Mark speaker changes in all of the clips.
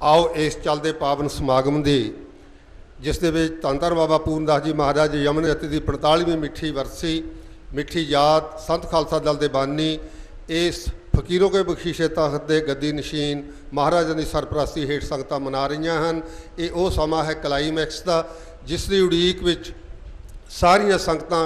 Speaker 1: आओ इस चलते पावन समागम की जिस दे विच धन धन बाबा पूरनदास जी महाराज यमन गति की 45वीं मिठी वरसी मिठी याद संत खालसा दल के बानी इस फकीरों के बख्शीशे तखत के गद्दी नशीन महाराजा की सरपरस्ती हेठ संगतां मना रही हैं। ये वो समा है क्लाईमैक्स का जिसकी उड़ीक विच सारियां संगतां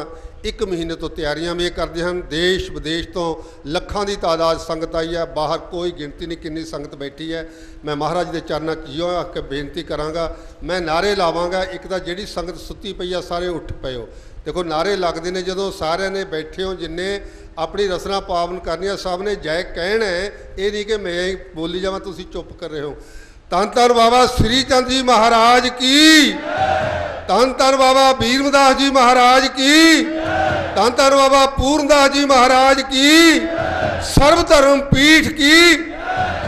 Speaker 1: एक महीने तो तैयारियां भी करते हैं। देश विदेश तो लखां की तादाद संगत आई है, बाहर कोई गिनती नहीं कितनी संगत बैठी है। मैं महाराज के चरणों जियों आके बेनती कराँगा, मैं नारे लावांगा। एक तो जिहड़ी संगत सुत्ती पई है सारे उठ पयो, देखो नारे लगते हैं जदों सारे ने बैठे हो जिन्ने अपनी रसना पावन करनी सब ने जय कहना है। ये नहीं कि मैं बोली जावां तुसीं चुप कर रहे हो। धन धन बाबा श्री चंद जी महाराज की, धन धन बाबा भीमदास जी महाराज की, धन धन बाबा पूरनदास जी महाराज की, सर्वधर्म पीठ की।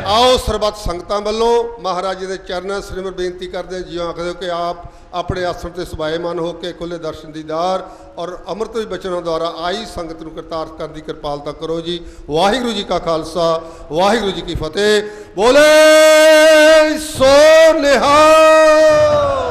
Speaker 1: आओ सरबत संगतां वालों महाराज जी के चरणों सिमर बेनती करते हैं जियों आखदे हो कि आप अपने आसन से सुभाएमान होकर खुले दर्शन दीदार और अमृत बचनों द्वारा आई संगत नूं करतार करने की कृपालता करो जी। वाहिगुरू जी का खालसा वाहिगुरू जी की फतेह। बोले सो निहाल।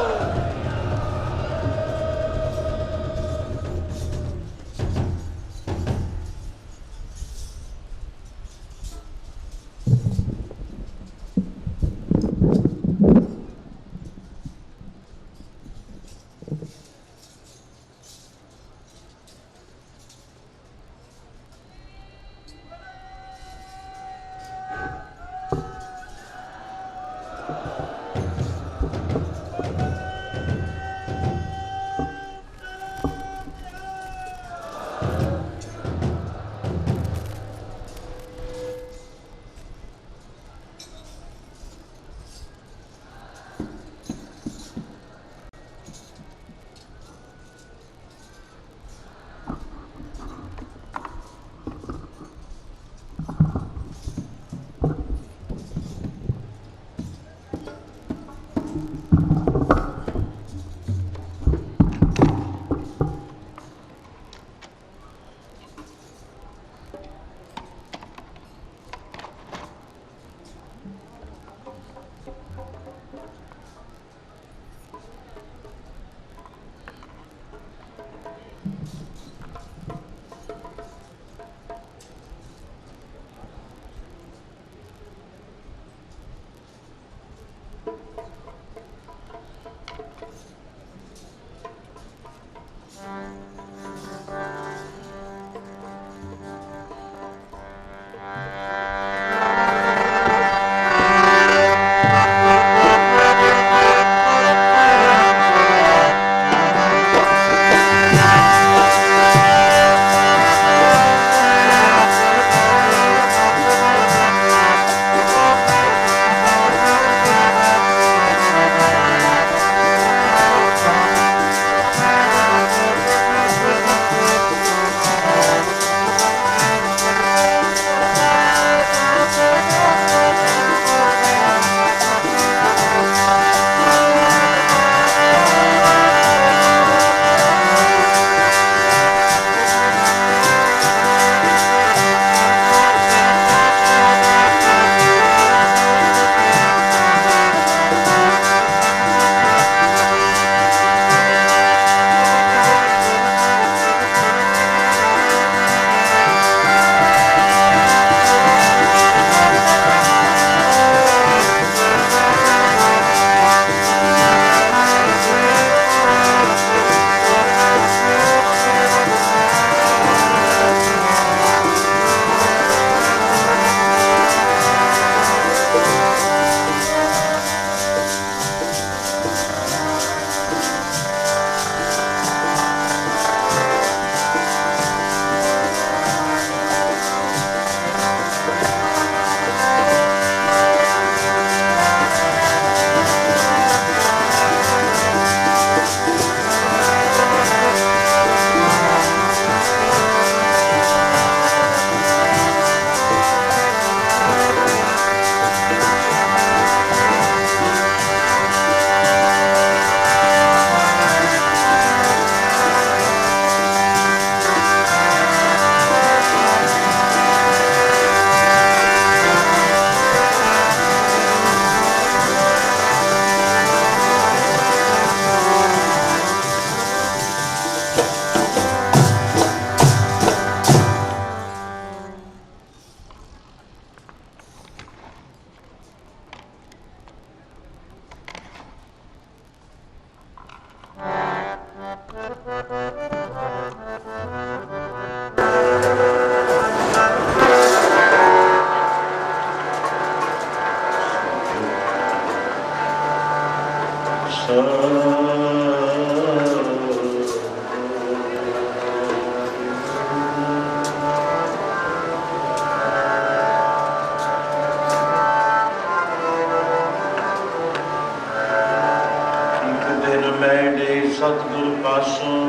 Speaker 2: ਸਤਿਗੁਰ ਪਾਸੋਂ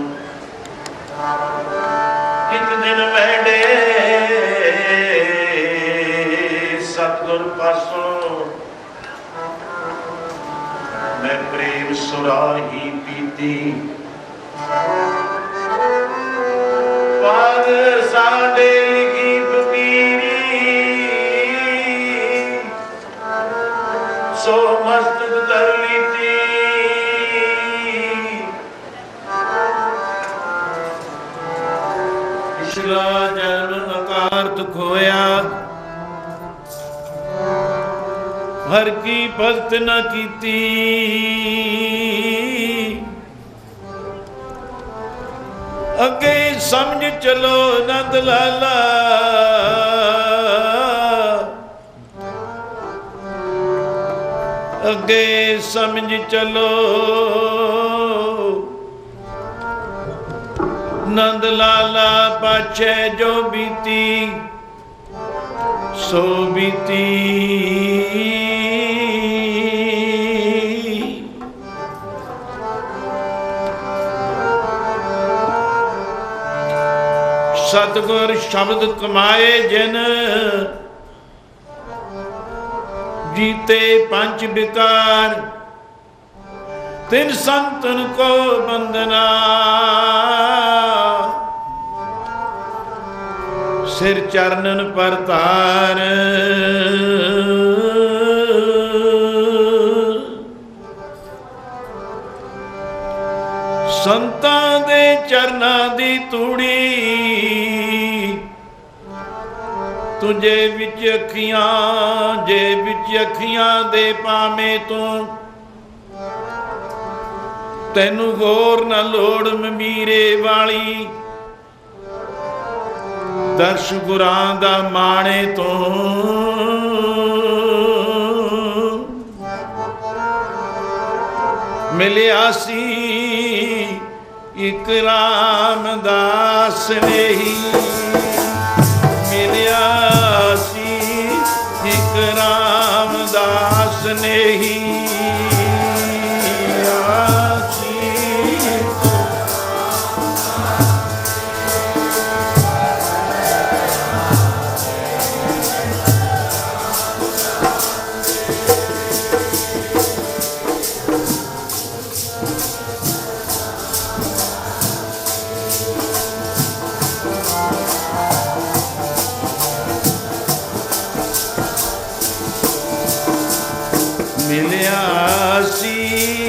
Speaker 2: ਇੱਕ ਦਿਨ ਮੈਂਡੇ ਸਤਿਗੁਰ ਪਾਸੋਂ ਮੈਂ ਪ੍ਰੇਮ ਸੁਰਾਹੀ ਪੀਤੀ ਪਰ ਸਾਡੇ ਲਿਖੀ ਫਕੀਰੀ ਸੋ ਮਸਤਕ ਧਰ ਲੀਤੀ ਪਿਛਲਾ ਜਨਮ ਅਕਾਰਤ ਖੋਇਆ ਹਰ ਕੀ ਭਗਤ ਨ ਕੀਤੀ ਅੱਗੇ ਸਮਝ ਚਲੋ ਨੰਦ ਲਾਲਾ ਅੱਗੇ ਸਮਝ ਚਲੋ ਨੰਦ ਲਾਲਾ ਪਾਛੇ ਜੋ ਬੀਤੀ ਸੋ ਬੀਤੀ ਸਤਿਗੁਰ ਸ਼ਬਦ ਕਮਾਏ ਜਿਨ ਜੀਤੇ ਪੰਜ ਵਿਕਾਰ ਤਿਨ ਸੰਤਨ ਕੋ ਬੰਦਨਾ ਸਿਰ ਚਰਨਨ ਪਰਤਾਰ ਸੰਤਾਂ ਦੇ ਚਰਨਾਂ ਦੀ ਤੂੜੀ ਤੁਝੇ ਵਿੱਚ ਅੱਖੀਆਂ ਜੇ ਵਿੱਚ ਅੱਖੀਆਂ ਦੇ ਪਾਵੇਂ ਤੂੰ ਤੈਨੂੰ ਹੋਰ ਨਾ ਲੋੜ ਮਮੀਰੇ ਵਾਲੀ ਦਰਸ਼ ਗੁਰਾਂ ਦਾ ਮਾਣੇ ਤੋਂ ਮਿਲਿਆ ਸੀ ਇੱਕ ਰਾਮਦਾਸ ਨੇ ਹੀ ਮਿਲਿਆ ਸੀ ਇੱਕ ਰਾਮਦਾਸ ਨੇ ਹੀ ਮਿਲਿਆ ਸੀ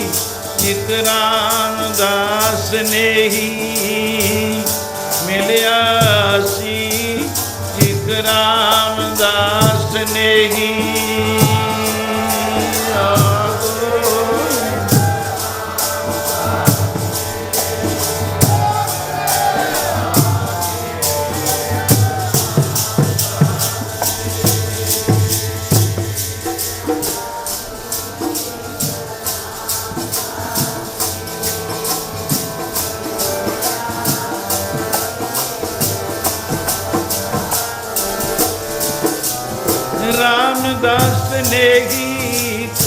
Speaker 2: ਇੱਕ ਰਾਮਦਾਸ ਨੇ ਹੀ ਮਿਲਿਆ ਸੀ ਇੱਕ ਰਾਮਦਾਸ ਨੇ ਹੀ ਰਾਮਦਾਸ ਨੇ ਗੀਤ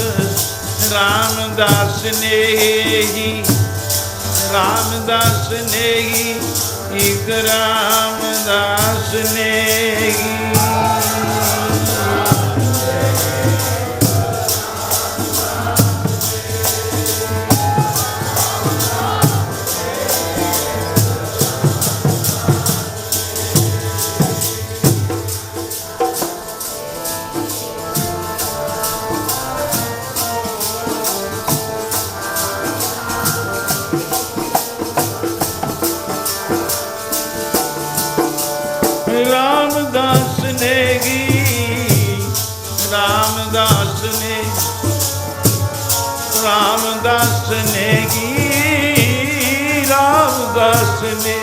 Speaker 2: ਰਾਮਦਾਸ ਨੇ ਹੀ ਰਾਮਦਾਸ ਨੇ ਹੀ ਇੱਕ ਰਾਮਦਾਸ ਨੇ ਹੀ ਰਾਮਦਾਸ ਨੇ ਗੀ ਰਾਮਦਾਸ ਨੇ ਰਾਮਦਾਸ ਨੇ ਗੀ ਰਾਮਦਾਸ ਨੇ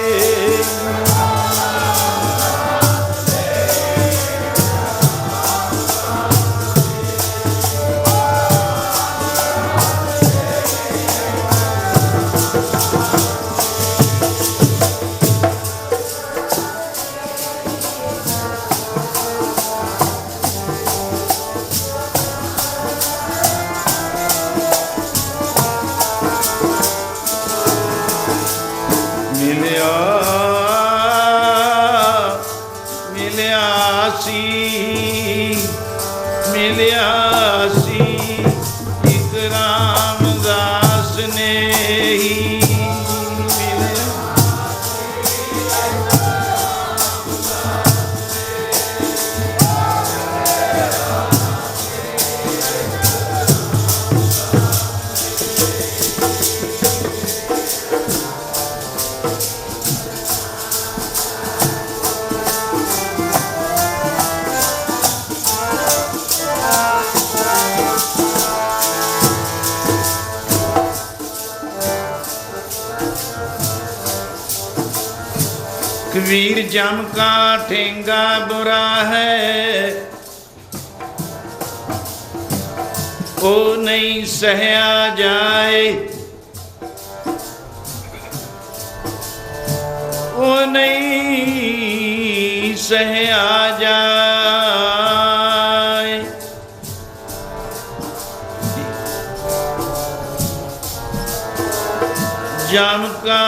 Speaker 2: वीर जम का ठेंगा बुरा है, ओ नहीं सहया जाए, ओ नहीं सहया जाए। जम का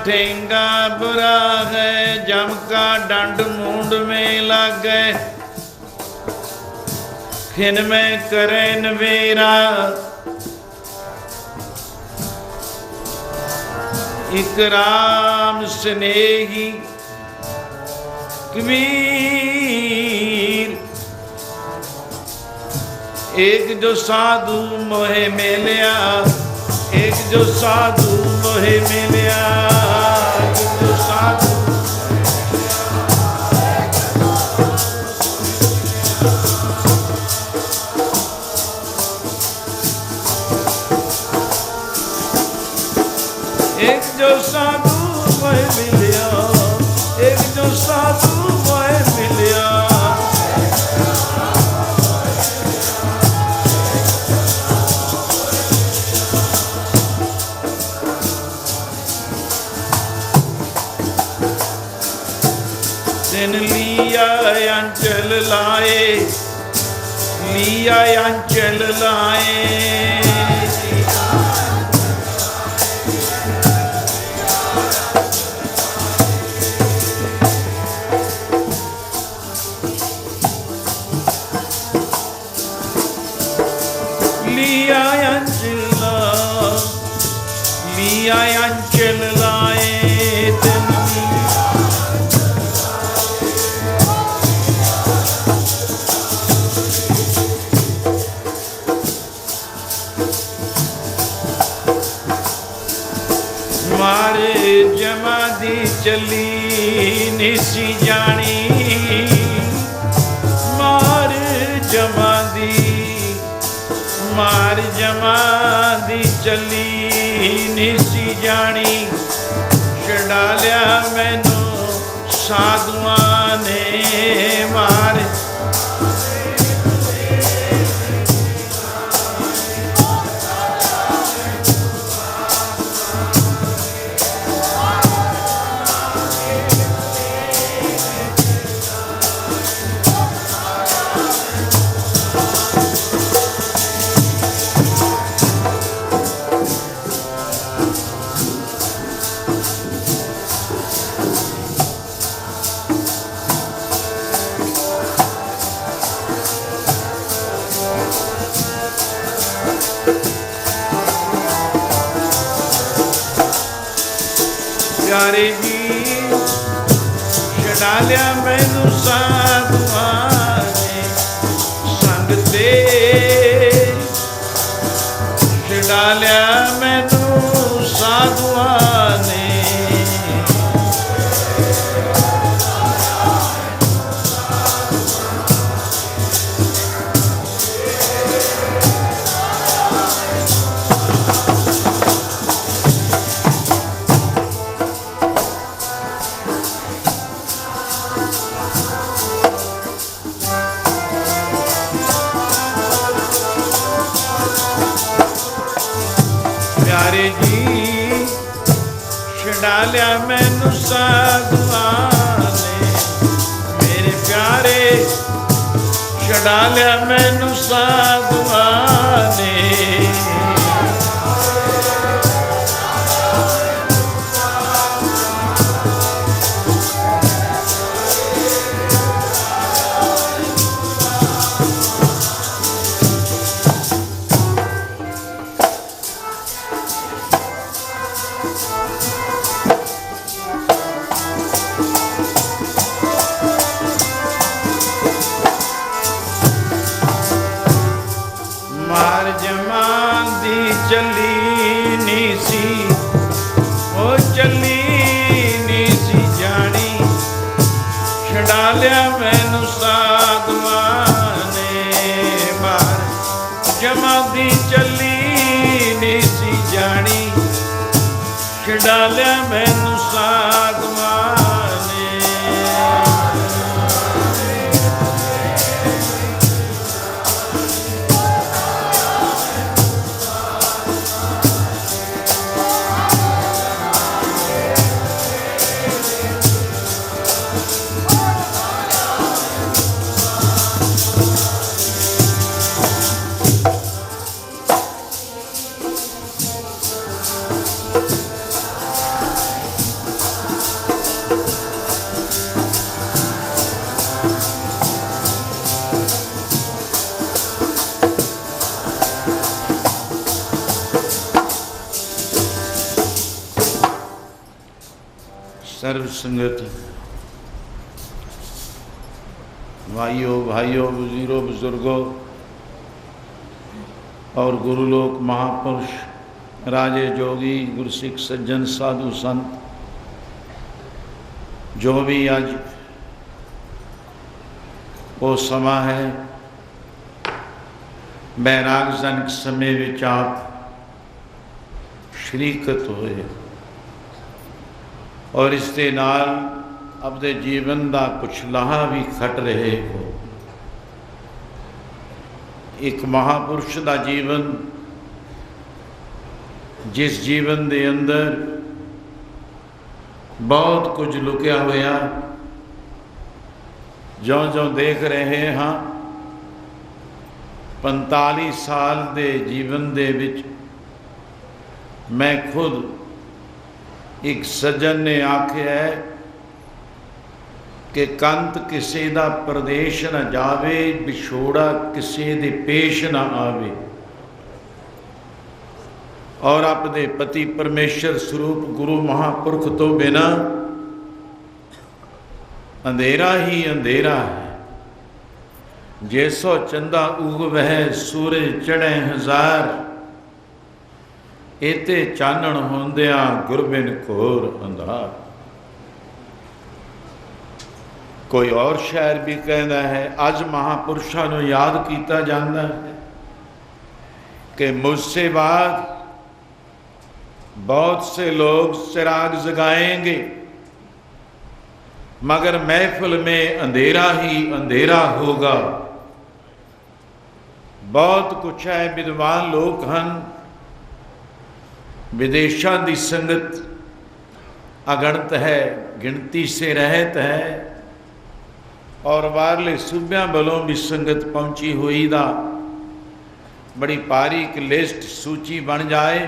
Speaker 2: ठेंगा बुरा है, जम का डंड मुंड में लागे, खिन में करे नवेरा, इक राम स्नेही कबीर, एक जो साधु मोहे मिलया, एक जो साधु मोहे मिलया, एक जो साधु एक जो साधु मोहे मिलया, एक जो साधु मोहे मिलया। दिन लिया अंचल लाए, लिया अंचल लाए, लिया अंचल लाए, मारे जमा दी चली निसी जानी, मार जमा दी चली निसी जानी, छड़ा लिया मैनू साधुआं ने मार। प्यारे जी छड़ा लिया मैनू साधुआं ने संग ते, छड़ा लिया मैनू साधुआं ने, प्यारे जी छड़ा लिया मैनू साधुआं ने, मेरे प्यारे छड़ा लिया मैनू साधुआं ने, चली नी सी, ओ चली नी सी जानी, छड़ा लिया मैनू साधुआं ने मार। जमा दी चली नी सी जानी, छड़ा लिया मैनू साधुआं ने। सर्व संगत भाइयों भाइयों बुजुर्गों बुजुर्गों और गुरुलोक महापुरुष राजे जोगी गुरसिख सज्जन साधु संत जो भी अज वो समा है बैरागजनक समय विच आप शरीकत होए और इस दे नाल अपने जीवन का कुछ लाहा भी खट रहे हो। एक महापुरुष का जीवन जिस जीवन के अंदर बहुत कुछ लुकिया होया ज्यों ज्यों देख रहे हाँ 45 साल के जीवन दे विच मैं खुद एक सज्जन ने आख्या है कि कंत किसी दा प्रदेश न जावे विछोड़ा किसी दे पेश न आवे और अपने पति परमेश्वर स्वरूप गुरु महापुरख तो बिना अंधेरा ही अंधेरा है। जैसो चंदा उग वह सूरज चढ़े हजार इते चानण होंदिया गुरबिन घोर अंधार। कोई और शायर भी कहता है अज महापुरुषों को याद किया जाता है कि मुझसे बाद बहुत से लोग चिराग जगाएंगे मगर महफिल में अंधेरा ही अंधेरा होगा। बहुत कुछ है विद्वान लोग हैं विदेशों की संगत अगणत है गिनती से रहत है और बाहरले सूब्या वालों भी संगत पहुंची हुई दा बड़ी बारीक लिस्ट सूची बन जाए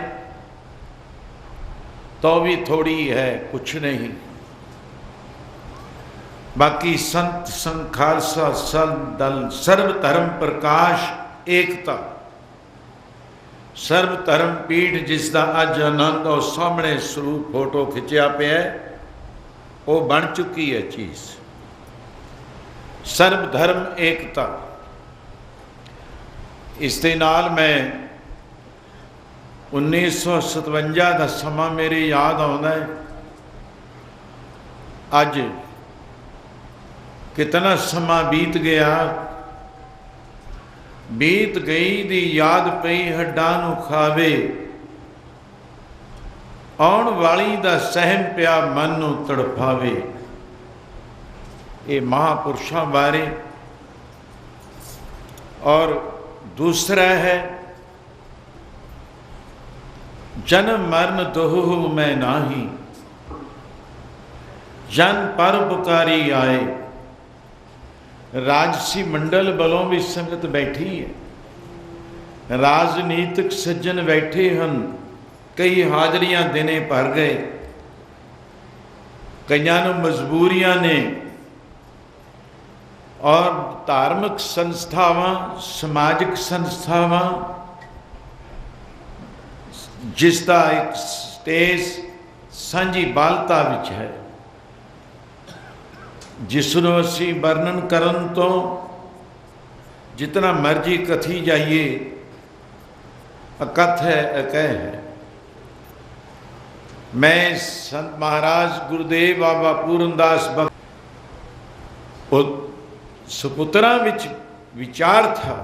Speaker 2: तो भी थोड़ी है कुछ नहीं। बाकी संत संघ खालसा संत दल सर्व धर्म प्रकाश एकता सर्व धर्म पीठ जिसका अज आनंद और सामने स्वरूप फोटो खिंचा पे है वो बन चुकी है चीज सर्व धर्म एकता। इस दे नाल मैं 1957 का समा मेरे याद आता है। अज कितना समा बीत गया बीत गई दी याद पई हड्डां नूं खावे आउण वाली दा सहम पिया मन नूं तड़फावे। ये महापुरुषों बारे और दूसरा है जन्म मरण दोहु मैं नाही जन पर पुकारी आए। राजसी मंडल वालों भी संगत बैठी है राजनीतिक सज्जन बैठे हैं कई हाजरियां देने भर गए कईयां नूं मजबूरियां ने और धार्मिक संस्थावां समाजिक संस्थावां जिसका एक स्टेज सांझी बालता विच है जिसनों असी वर्णन करन तो जितना मर्जी कथी जाइए अकथ है अकह है। मैं संत महाराज गुरुदेव बाबा पूरनदास सपुत्रा विच विचार था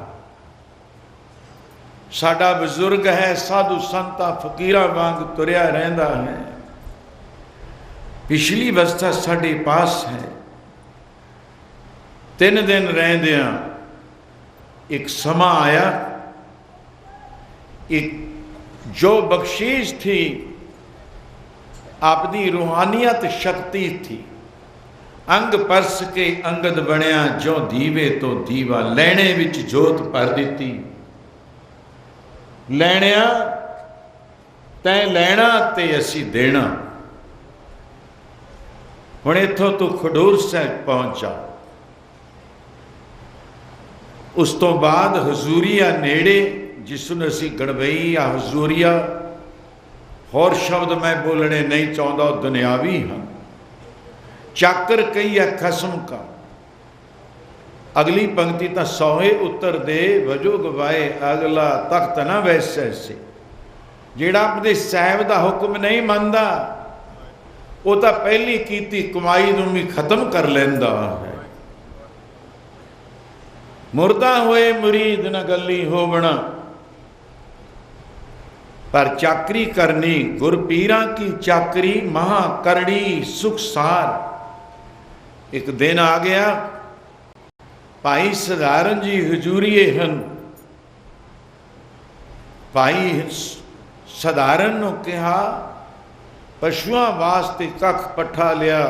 Speaker 2: साडा बुजुर्ग है साधु संता फकीरा वांग तुरया रहिंदा है पिछली अवस्था साडे पास है। 3 दिन रहंदिया एक समा आया एक जो बख्शीश थी आपकी रूहानियत शक्ति थी अंग परस के अंगद बनया जो दीवे तो दीवा लैणे विच जोत भर दी लैणिया तैं लैना ते असी देना। हुण इत्थों तू खडूर साहिब पहुंच जा। उस तो बाद हजूरिया नेड़े जिसनूं असी गणवई या हजूरिया होर शब्द मैं बोलने नहीं चाहता दुनियावी हाँ चाकर कही है खसम का। अगली पंक्ति तो सोहे उत्तर दे वजो गवाए अगला तख्त ना वैसे से। जेड़ा अपने साहब का हुक्म नहीं मानता वो तो पहली कीती कमाई नूं भी खत्म कर लैंदा है। मुर्दा होए मुरीद न गली होवना, पर चाकरी करनी गुरपीरा की चाकरी महा करड़ी सुखसार। एक दिन आ गया, भाई सधारण जी हजूरीए हन। भाई सधारण नूं कहा पशुआं वास्ते कख पट्ठा लिया।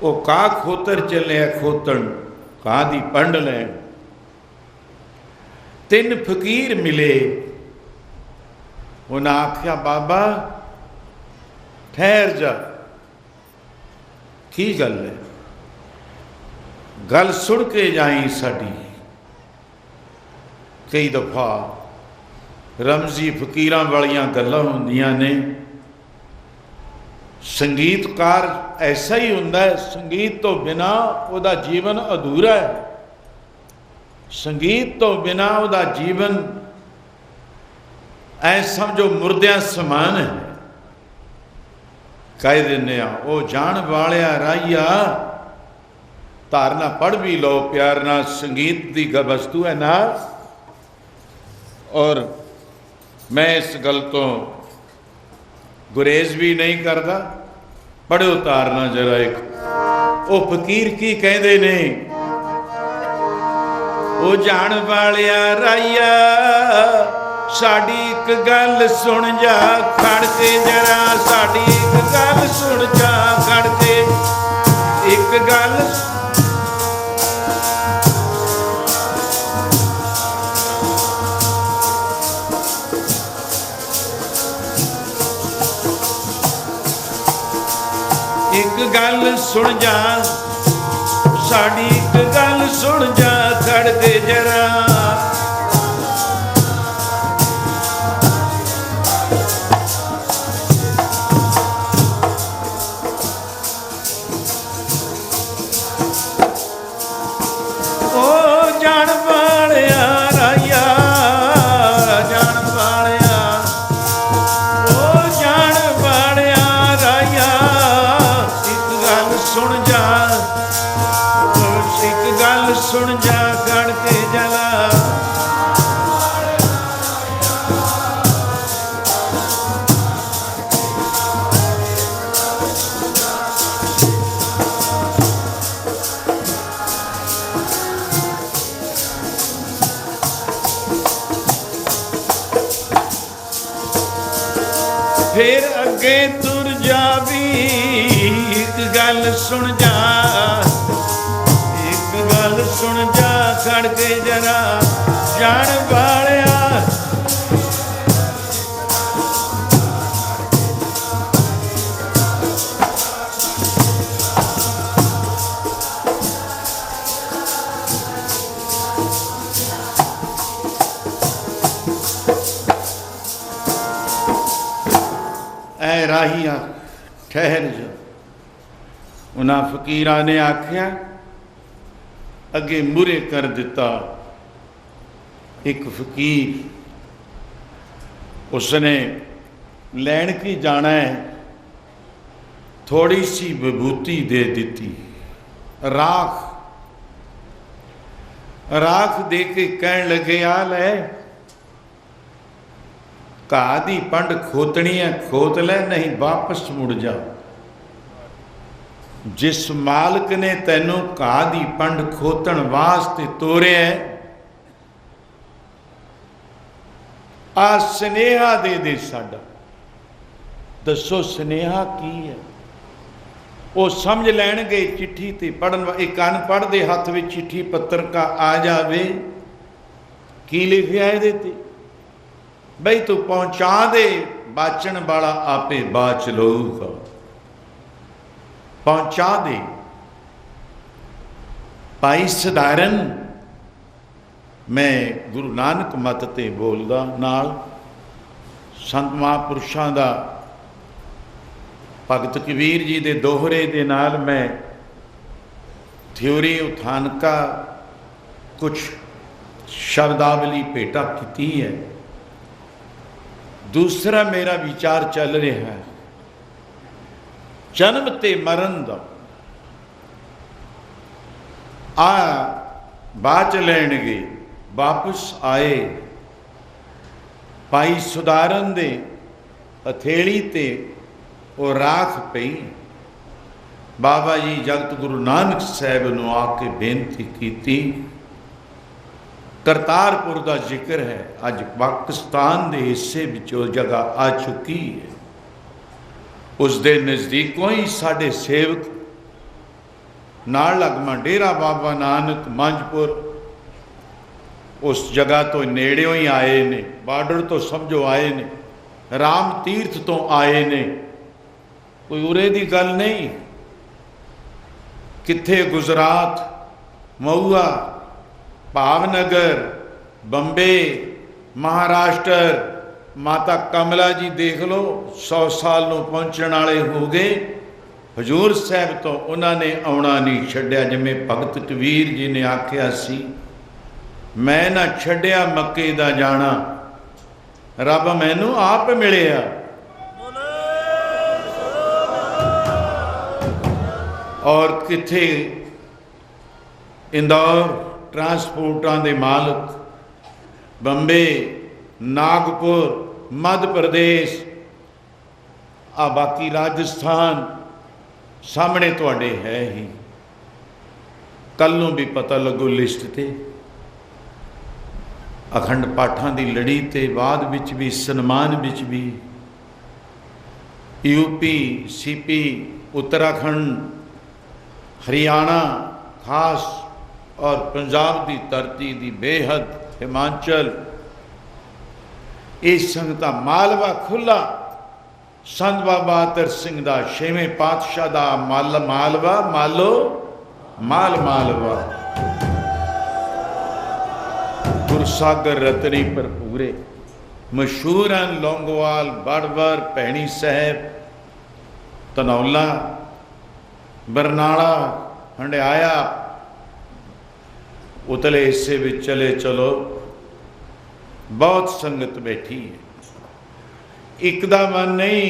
Speaker 2: वो का खोतर चलिया खोतन का दी पंड लैन। तीन फकीर मिले, उन्हें आख्या बाबा ठहर जा, की गल है? गल सुन के जाई साडी। कई दफा रमजी फकीरां वालियां गल्लां हुंदियां ने। संगीतकार ऐसा ही हुंदा है, संगीत तो बिना उहदा जीवन अधूरा है। संगीत तो बिना उहदा जीवन ऐ समझो मुर्दियां समान है। कह दिने ओ जान वालिया राइया, धारना पढ़ भी लो प्यार ना, संगीत की वस्तु है ना। और मैं इस गल तो गुरेज भी नहीं करता। पढ़ो तारना जरा एक। वो फकीर की कहते ने, ओ जान वालिया राइया साड़ी एक गल सुन जा खड़ के जरा। साड़ी एक गल सुन जा खड़ के। एक गल एक गल सुन जा, साड़ी एक गल सुन जा खड़ के जरा। ओ जान वालिया राइया, जान वालिया, ओ जान वालिया राइया सुन जा, एक गल सुन जा खड़ के जला। फिर अगे तुर जावी, एक गल सुन जा, एक गल सुन जा खड़ के जरा। जान वालिया ऐ राहिया ठहर जा। उन्हें फकीरा ने आख्या अगे मुरे कर दिता। एक फकीर उसने लैन की जाना है, थोड़ी सी विभूति दे दी। राख राख दे के कहन लगे आ लै घा दी पंड खोतनी है, खोत ले नहीं वापस मुड़ जा। जिस मालक ने तैनू घा दी पंड खोतन वास्ते तोरे आ स्नेहा दे दे साडा। दसो स्नेहा की है? वो समझ लैणगे चिट्ठी ते पढ़न। एक अनपढ़ दे हथ में चिट्ठी पत्र का आ जावे, की लिखिया इहदे ते? बई तू पहुंचा दे, बाचन वाला आपे बाच लऊगा। पहुंचा दे। भाई सधारण मैं गुरु नानक मत ते बोलदा नाल संत महापुरुषां दा भगत कबीर जी के दोहरे दे नाल मैं थ्योरी उठानका कुछ शब्दावली भेटा की है। दूसरा मेरा विचार चल रहा है जन्म ते मरण दा आ बाच लैन गए वापस आए भाई सुधारन दे हथेली ते वो राख पई। बाबा जी जगत गुरु नानक साहब नूं आके बेनती की। करतारपुर का जिक्र है, अज पाकिस्तान के हिस्से विचों जगह आ चुकी है। उस दे नज़दीकों ही साढ़े सेवक नाल लगमा डेरा बाबा नानक मंजपुर उस जगह तो नेड़ियों ही आए ने, बार्डर तो समझो आए ने, राम तीर्थ तो आए ने, कोई उरे दी गल नहीं। किथे गुजरात, मऊआ, भावनगर, बंबे, महाराष्ट्र, माता कमला जी देख लो 100 साल नूं पहुँचण वाले हो गए। हजूर साहब तो उन्होंने आउणा नहीं छड्डिया। जिवें भगत कबीर जी ने आख्या सी, मैं ना छड्डिया मक्के दा जाना, रब मैनू आप मिलिया। और किथे इंदौर ट्रांसपोर्टां दे मालक, बंबे, नागपुर, मध्य प्रदेश, आ बाकी राजस्थान सामने तुहाडे है ही। कल नूं भी पता लगो लिस्ट ते अखंड पाठां दी लड़ी ते बाद विच भी सन्मान विच भी यूपी, सीपी, उत्तराखंड, हरियाणा खास और पंजाब की धरती दी बेहद, हिमाचल, ये संगतां मालवा खुला संत बाबा अतर सिंह दा 6वें पातशाह दा मालवा मालो माल मालवा गुरसागर रतनी भरपूरे मशहूर हैं। लौंगोवाल, बड़वर, भैणी साहब, धनौला, बरनाला, हंडियाया, उतले हिस्से में चले चलो बहुत संगत बैठी है। एक दा मन नहीं,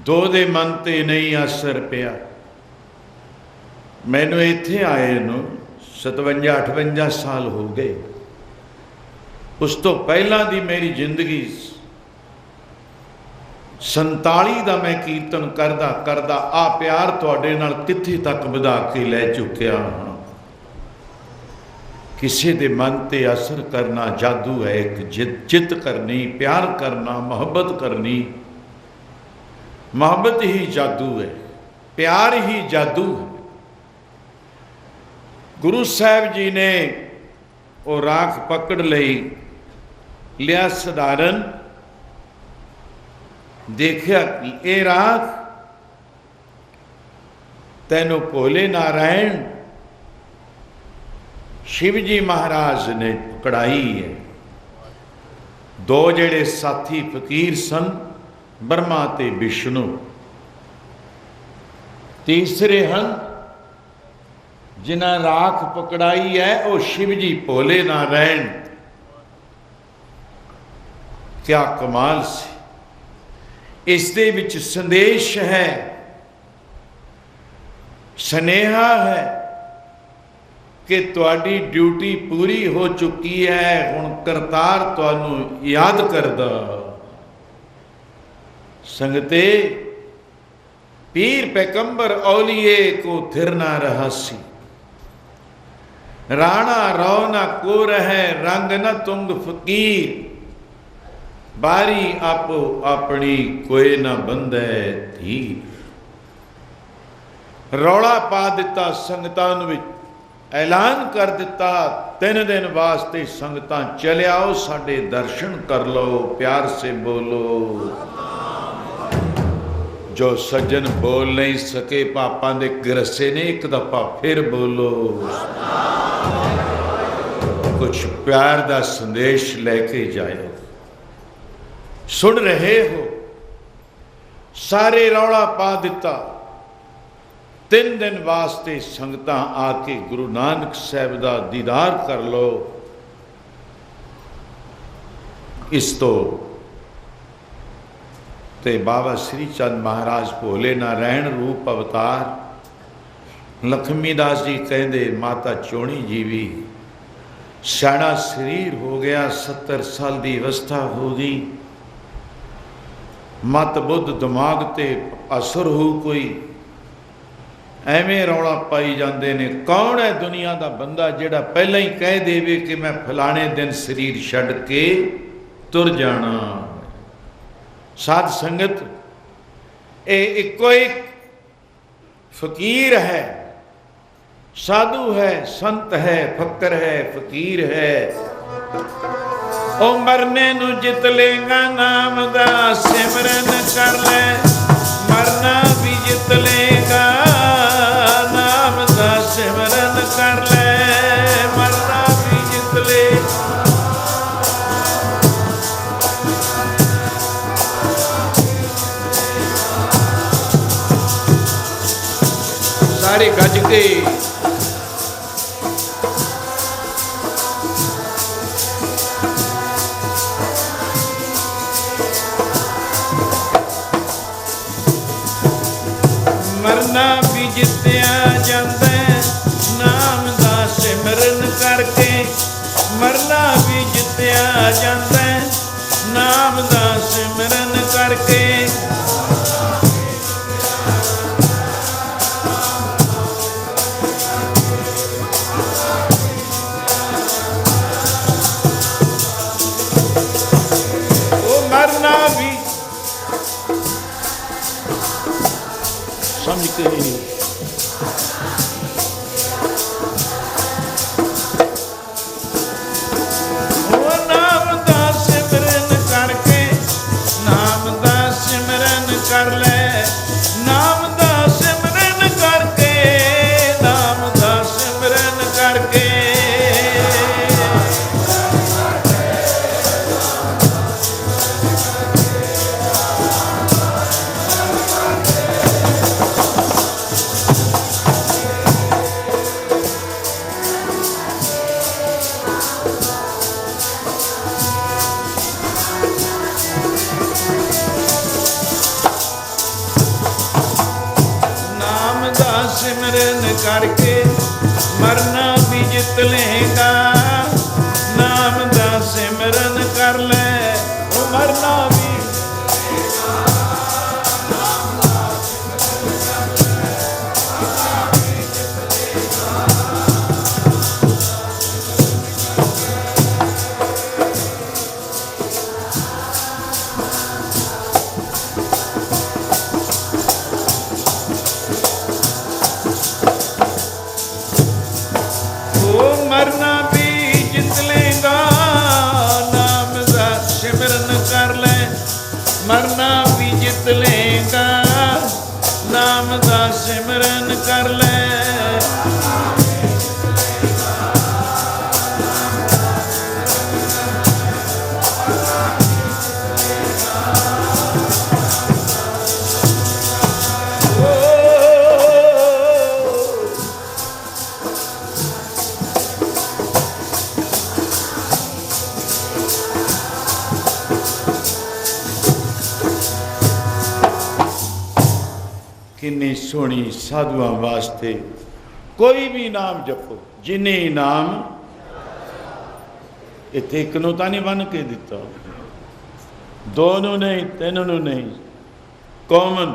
Speaker 2: दो दे मन ते नहीं असर पिया। मैनू इत्थे आए नूं 57-58 साल हो गए। उस तो पहला दी मेरी जिंदगी 47 का मैं कीर्तन करदा करदा आ प्यार तुहाडे नाल कित्थे तक वधा के लै चुकिया हाँ। किसी दे मन ते असर करना जादू है। एक जित करनी, प्यार करना, मोहब्बत करनी। मोहब्बत ही जादू है, प्यार ही जादू है। गुरु साहब जी ने वो राख पकड़ लई, लिया सधारण, देखा कि ये राख तैनू भोले नारायण शिव जी महाराज ने पकड़ाई है। दो जेड़े साथी फकीर सन, ब्रह्मा ते विष्णु, तीसरे हन जिन्हें राख पकड़ाई है वो शिव जी भोले नारायण। क्या कमाल से इस दे विच संदेश है, स्नेहा है कि तुहाडी ड्यूटी पूरी हो चुकी है। हुण करतार तुहानू याद करदा। संगते पीर पैगंबर औलिए को थिर ना रहासी, राणा रौना को रहे रंग न तुंग फकीर, बारी आपो अपनी कोई न बंदे धीर। रौला पा दिता संगतां विच, ऐलान कर दिता 3 दिन वास्ते संगतां चले आओ, साडे दर्शन कर लो, प्यार से बोलो। जो सज्जन बोल नहीं सके पापा दे गिरसे ने, एक दफा फिर बोलो। कुछ प्यार दा संदेश लेके जाओ। सुन रहे हो सारे रौला पा दिता। 3 दिन वास्ते संगतां आके गुरु नानक साहब दा दीदार कर लो। इस तो ते बाबा श्री चंद महाराज भोले नारायण रूप अवतार। लक्ष्मीदास जी कहते माता चोणी जीवी, सियाणा शरीर हो गया, 70 साल की अवस्था हो गई, मत बुद्ध दिमाग ते असर हो कोई, एवें रौला पाई जाते ने। कौन है दुनिया का बंदा जिहड़ा पहला ही कह देवे कि मैं फलाने दिन शरीर छड्ड के तुर जाना। साध संगत ये इको एक फकीर है, साधु है, संत है, फकर है, फकीर है। ओ मरने नू जित लेगा नाम दा सिमरन कर ले, मरना भी जित लेगा नाम दा सिमरन कर ले, मरना भी जित ले। सारे गज के मरना भी जित्या जाता नाम दा सिमरन करके, मरना भी जित्या जाता नाम दा सिमरन करके। मरना भी समझ के नाम दा सिमरन करके, नाम दा सिमरन कर ले, नाम दा सिमरन करके, नाम दा सिमरन करके। सिमरन करके मरना भी जित लेगा, नाम दा सिमरन कर ले, वो मरना भी। मरना भी जित लेगा, नाम दा सिमरन कर ले, मरना भी जित लेगा, नाम दा सिमरन कर ले। किन्नी सोहनी साधुआं वास्ते कोई भी नाम जपो, जिन्हें नाम इत्थे एक नूं तां नहीं बन के दिता, दो नूं नहीं, तीन नूं नहीं, कॉमन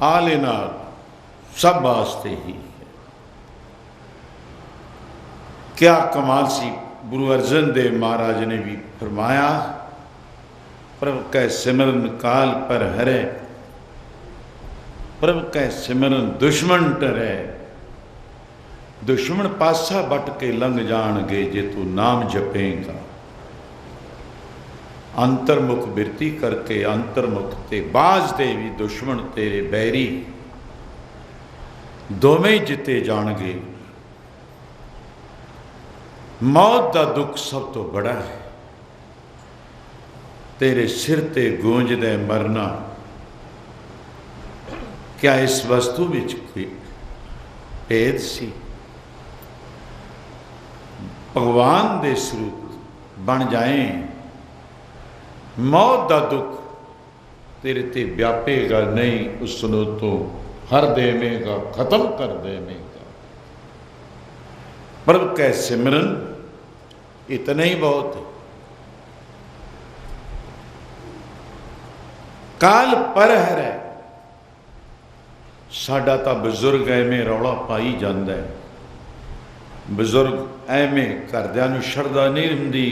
Speaker 2: आले नाल सब वास्ते ही है। क्या कमाल सी गुरु अर्जन देव महाराज ने भी फरमाया, प्रभ कै सिमरन काल पर हरे, प्रभ कै सिमरन दुश्मन टरे, दुश्मन पासा बट के लंघ जाणगे जे तू नाम जपेगा। अंतर्मुख बिरती करके अंतर्मुख ते बाज दे भी दुश्मन तेरे बैरी दोवें जिते जाणगे। मौत का दुख सब तो बड़ा है, तेरे सिर ते गूंजदे मरना। क्या इस वस्तु विच कोई भेद सी? भगवान दे स्वरूप बन जाए, मौत दा दुख तेरे ते व्यापेगा नहीं, उसनों तो हर देवेगा, खत्म कर देवेगा। प्रभु कै सिमरन इतना ही बहुत है। काल पर है साडा तां बजुर्ग एवें रौला पाई जांदा है। बजुर्ग एवें घरदियां नूं शरदा नहीं हुंदी,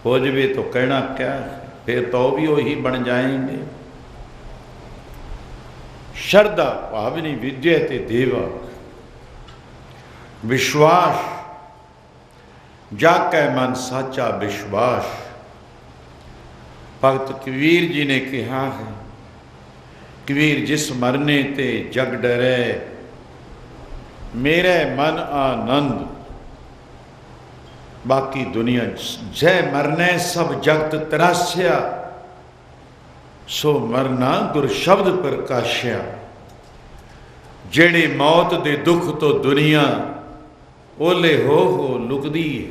Speaker 2: हो जावे तो कहना क्या, फिर तो भी वही बन जाएंगे। शरदा भावनी विद्या ते देवा, विश्वास जाकै मन साचा विश्वास। भगत कबीर जी ने कहा है, कबीर जिस मरने ते जग डरे, मेरे मन आनंद। बाकी दुनिया जय मरने सब जगत तरास्या, सो मरना गुर शब्द प्रकाश्या। जेड़ी मौत दे दुख तो दुनिया ओले हो लुकदी है,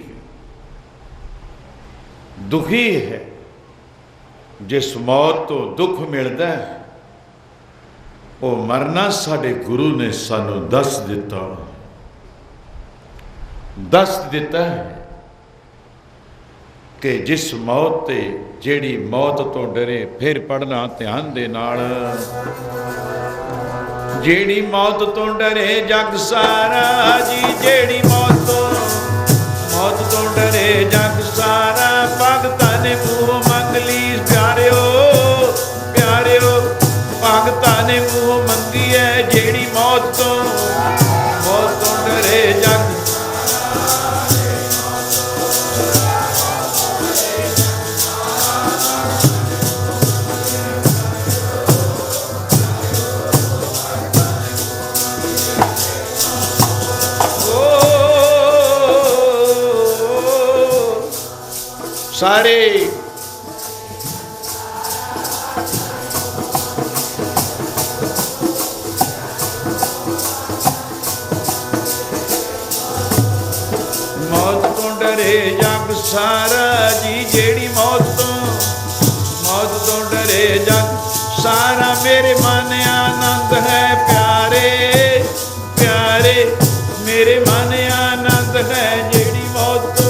Speaker 2: दुखी है। जिस मौत तो दुख मिलता है, वो मरना साडे गुरु ने सानू दस दिता है कि जिस मौत ते जेड़ी मौत तो डरे। फिर पढ़ना ध्यान दे नाल, जेड़ी मौत तो डरे जग सारा जी, जेड़ी मौत तो डरे जग सारा। भगतां ने मुँह मंगली प्यारिओ प्यारिओ, भगतां ने मुँह मंगी है, जेड़ी मौत तो डरे जग। सारे मौत तो डरे जग सारा जी, जेड़ी मौत तो डरे जग सारा। मेरे मन आनंद है प्यारे प्यारे, मेरे मन आनंद है जेड़ी मौत तो।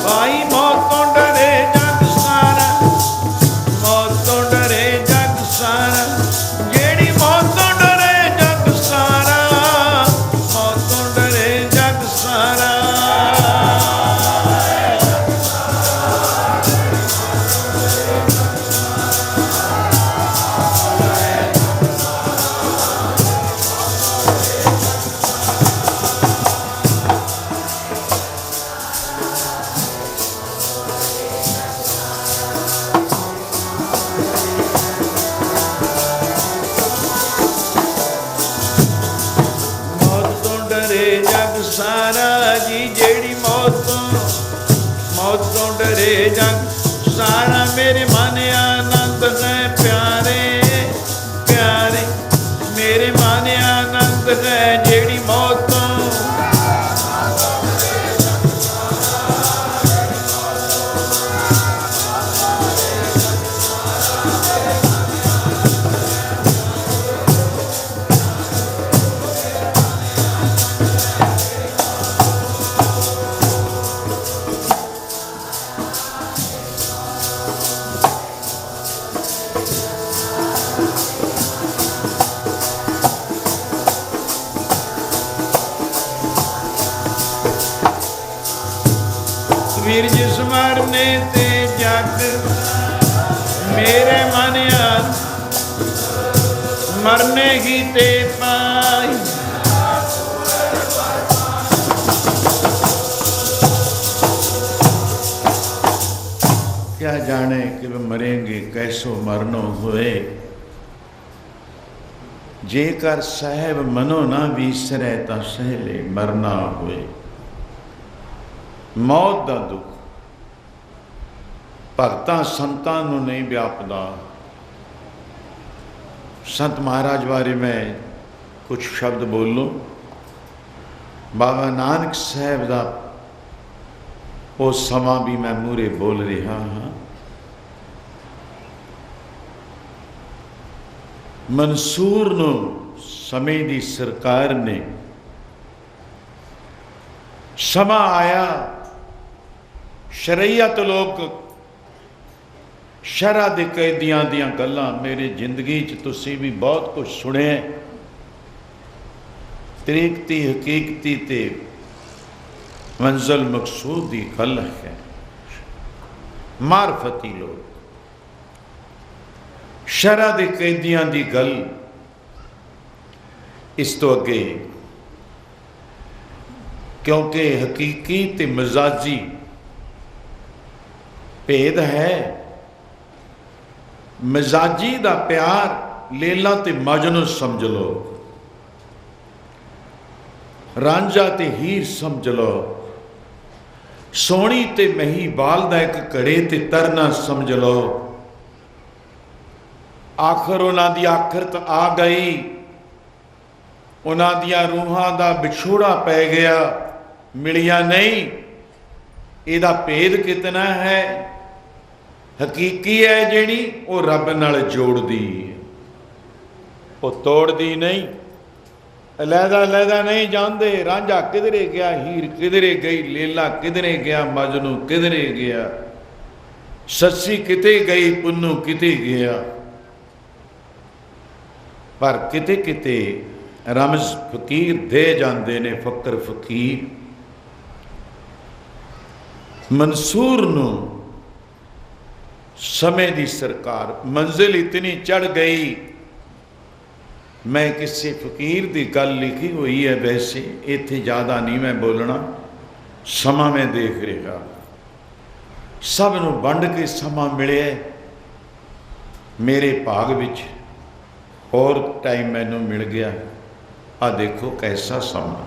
Speaker 2: भाई मौत तो डरे जग सारा, मौत तो डरे जग सारा, जेड़ी मौत तो डरे जग सारा, मौत तो डरे जग सारा। सारा जी, जेड़ी मौत तो डरे जग सारा। मेरे मन आनंद है प्यारे प्यारे, मेरे मन आनंद है जेड़ी मौत तो। कबीर जिस मरने ते जग मेरे मन मरने ही ते पाई। क्या जाने कि वे मरेंगे कैसो मरनो हुए, जेकर साहेब मनो ना विसरै तां सहले मरना होए। मौत दा दुख भगतां संतां नूं नहीं व्यापदा। संत महाराज बारे मैं कुछ शब्द बोलूं। बाबा नानक साहब दा वो समा भी मैं मूरे बोल रहा हाँ। मंसूर नूं समय दी सरकार ने समा आया, शरीयत लोग शरा दे कैदियां दियां गल्लां मेरी जिंदगी च तुसीं भी बहुत कुछ सुने। तरीकती हकीकती ते मंजिल मकसूद की गल है। मारफती लोग शरा दे कैदियां की गल इस तो अगे, क्योंकि हकीकी ते मजाजी भेद है। मजाजी दा प्यार लेला ते मजनू समझ लो, रांझा ते हीर समझ लो, सोहनी ते महीबाल दा एक घड़े ते तरना समझ लो। आखिर उन्हां दी आखिरत आ गई, उन्हां दियां रूहां दा विछोड़ा पै गया, मिलिया नहीं। इहदा भेद कितना है? हकीकी है जिहड़ी वो रब नाल जोड़दी, वो तोड़दी नहीं। अलहदा अलहदा नहीं जानते। रांझा किधरे गया, हीर किधरे गई, लेला किधरे गया, मजनू किधरे गया, सस्सी किते गई, पुन्नू किते गया। पर किते किते रमज फकीर दे जाते ने, फकर फकीर। मंसूर नूं समय दी सरकार मंजिल इतनी चढ़ गई। मैं किसी फकीर की गल लिखी हुई है, वैसे इत्थे ज़्यादा नहीं मैं बोलना, समा मैं देख रहा। सब नूं वंड के समा मिले, मेरे भाग विच और टाइम मैनू मिल गया। आ देखो कैसा समा।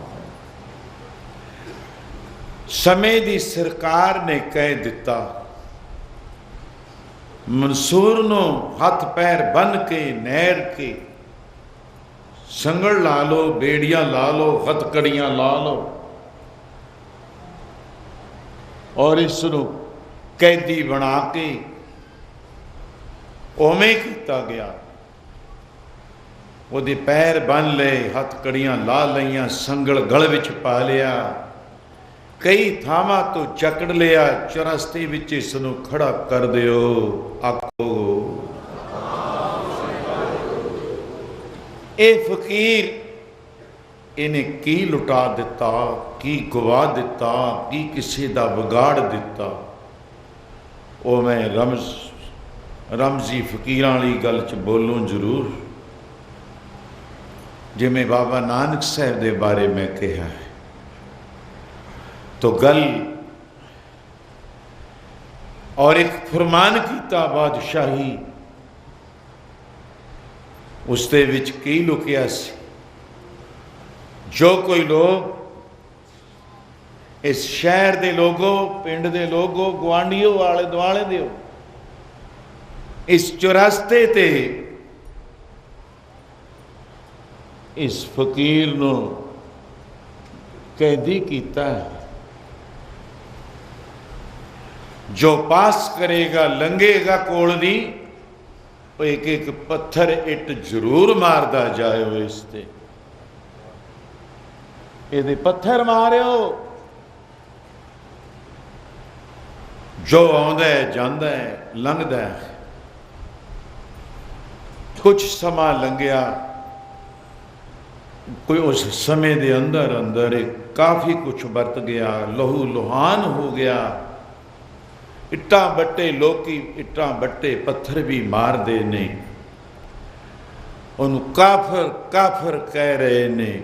Speaker 2: समय दी सरकार ने कह दिता, मंसूर नूं हथ पैर बन के नहर के संगल ला लो, बेड़ियां ला लो, हथकड़ियां ला लो, और इसनूं कैदी बना के उवें किया गया। ਉਹਦੇ पैर बन ले, हथकड़ियां ला लईयां, संगल गल विच पा लिया, कई थावां तो जकड़ लिया, चौरस्ते विच इसनूं खड़ा कर दिओ। आखो ए फकीर इन्हें की लुटा दिता, की गवा दिता, की किसी दा बिगाड़ दिता। वो मैं रमजी फकीरां वाली गल च बोलूं जरूर, जिमें बाबा नानक साहब के बारे में कहा है। तो गल और एक फरमान किया बादशाही, उसके विच की लुकिया सी। जो कोई लोग इस शहर के लोगों, पिंड के लोगों, गुआढ़ियों, आले दुआले दे इस चौरस्ते ते इस फकीर नूं कैदी किया है। जो पास करेगा, लंघेगा कोल दी, एक एक पत्थर इट जरूर मारदा जाओ। इसते ये पत्थर मारियो। जो आउंदा है, जांदा है, लंघदा है। कुछ समा लंघिया, कोई उस समय के अंदर अंदर काफ़ी कुछ बरत गया, लहू लुहान हो गया। ਇੱਟਾਂ ਬੱਟੇ ਲੋਕੀ ਇੱਟਾਂ ਬੱਟੇ ਪੱਥਰ ਵੀ ਮਾਰਦੇ ਨੇ, ਉਹਨੂੰ ਕਾਫਰ ਕਾਫਰ ਕਹਿ ਰਹੇ ਨੇ।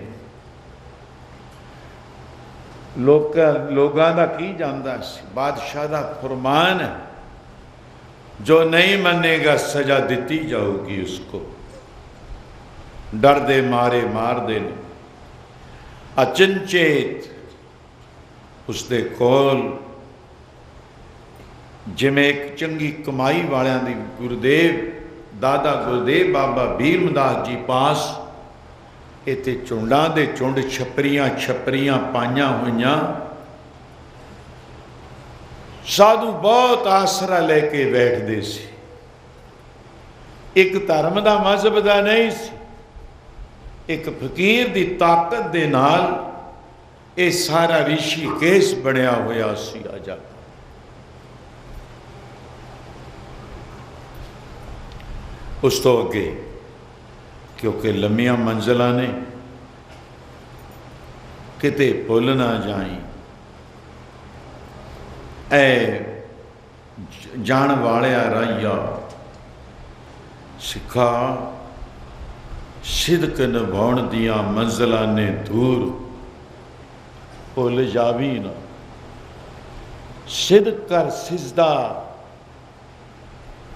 Speaker 2: ਲੋਕਾਂ ਦਾ ਕੀ ਜਾਂਦਾ ਸੀ? ਬਾਦਸ਼ਾਹ ਦਾ ਫਰਮਾਨ ਹੈ, ਜੋ ਨਹੀਂ ਮੰਨੇਗਾ ਸਜ਼ਾ ਦਿੱਤੀ ਜਾਊਗੀ ਉਸको। ਡਰ ਦੇ ਮਾਰੇ ਮਾਰਦੇ ਨੇ। ਅਚਨਚੇਤ ਉਸਦੇ ਕੋਲ ਜਿਵੇਂ ਇੱਕ ਚੰਗੀ ਕਮਾਈ ਵਾਲਿਆਂ ਦੀ ਗੁਰਦੇਵ ਦਾਦਾ ਗੁਰਦੇਵ ਬਾਬਾ ਭੀਮਦਾਸ ਜੀ ਪਾਸ ਇੱਥੇ ਝੁੰਡਾਂ ਦੇ ਝੁੰਡ ਛਪਰੀਆਂ ਛਪਰੀਆਂ ਪਾਈਆਂ ਹੋਈਆਂ, ਸਾਧੂ ਬਹੁਤ ਆਸਰਾ ਲੈ ਕੇ ਬੈਠਦੇ ਸੀ। ਇੱਕ ਧਰਮ ਦਾ ਮਜ਼ਹਬ ਦਾ ਨਹੀਂ ਸੀ, ਇੱਕ ਫਕੀਰ ਦੀ ਤਾਕਤ ਦੇ ਨਾਲ ਇਹ ਸਾਰਾ ਰਿਸ਼ੀਕੇਸ਼ ਬਣਿਆ ਹੋਇਆ ਸੀ। ਆਜਾ ਉਸ ਤੋਂ ਅੱਗੇ ਕਿਉਂਕਿ ਲੰਮੀਆਂ ਮੰਜ਼ਲਾਂ ਨੇ, ਕਿਤੇ ਭੁੱਲ ਨਾ ਜਾਈ। ਐ ਜਾਣ ਵਾਲਿਆ ਰਾਇਆ ਸਿੱਖਾ, ਸਿਦਕ ਨਿਭਾਉਣ ਦੀਆਂ ਮੰਜ਼ਲਾਂ ਨੇ ਦੂਰ, ਭੁੱਲ ਜਾਵੀ ਨਾ। ਸਿਦਕ ਕਰ ਸਿਜਦਾ,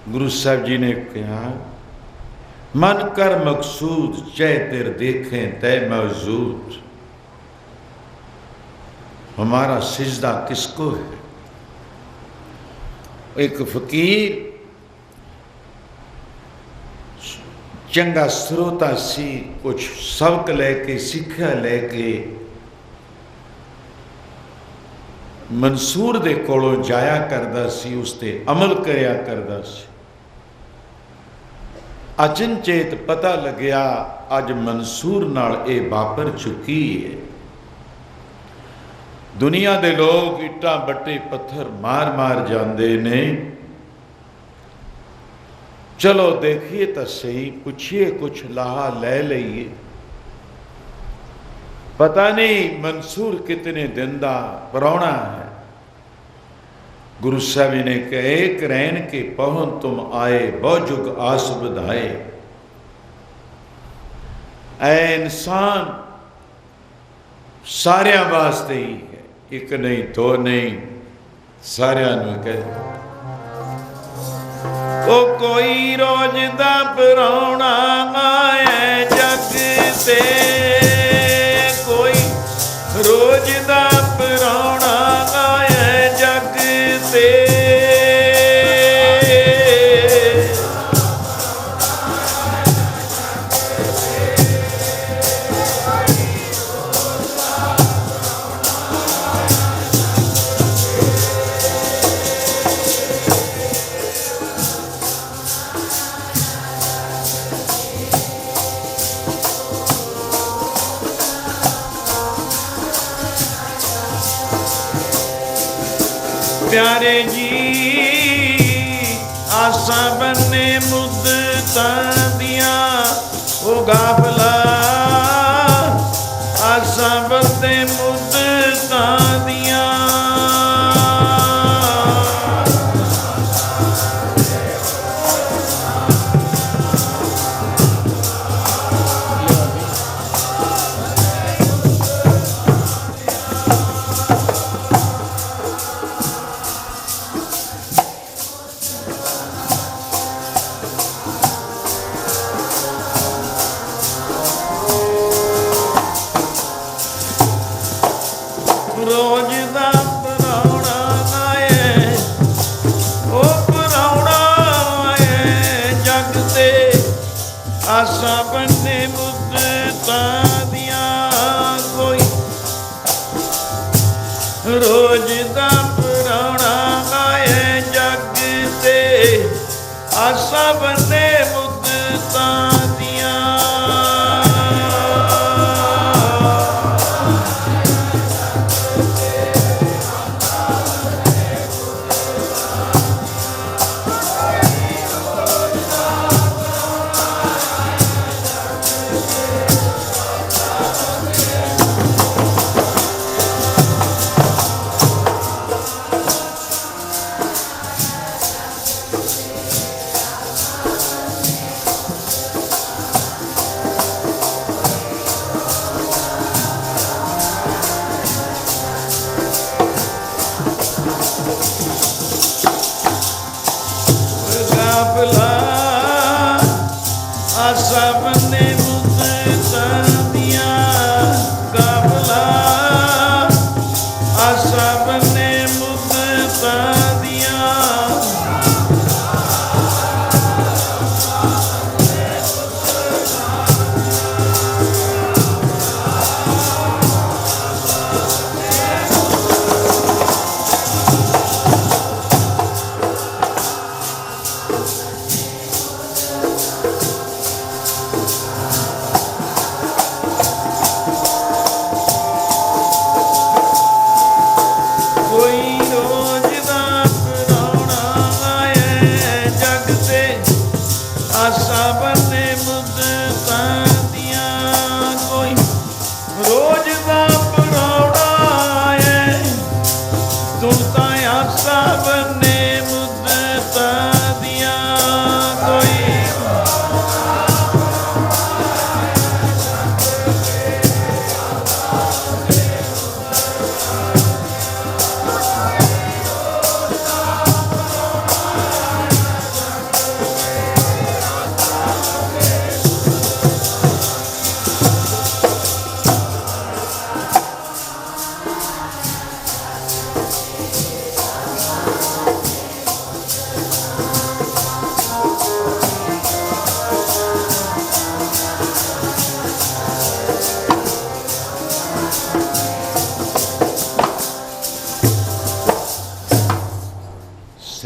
Speaker 2: ਗੁਰੂ ਸਾਹਿਬ ਜੀ ਨੇ ਕਿਹਾ, मन कर मकसूद चाहे तेर देखें तय मौजूद। हमारा सिजदा किसको है? एक फकीर चंगा स्रोता सी, कुछ सबक लैके सिक्ख्या लैके मंसूर दे कोलों जाया करदा सी, उस ते अमल करया करदा सी। अचनचेत पता लग्या अज मंसूर नाल ये वापर चुकी है। दुनिया दे लोग इट्टां बट्टे पत्थर मार मार जाते ने। चलो देखिए तो सही, पूछिए कुछ लाहा ले लईए। पता नहीं मंसूर कितने दिन दा परौना है। गुरु साहब ने कहे, एक रैन के पहुन तुम आए, बहु जुग आस बधाए। ऐ इंसान सारिया वास्ते ही है, एक नहीं दो नहीं, सारिया नूं कहे। ओ कोई रोज दा परौना आए जग ते, कोई रोज दा परौना आए जग ते। प्यारे जी आसा बने मुद्दतां दियां, ओ गाफला आसा बने मुद्दतां दियां। रोज दा परौना आए, ओ परौना आए जग ते, आसा बने मुद्दतां दियां। कोई रोज दा परौना आए जग ते, आसा बने मुद्दतां दियां।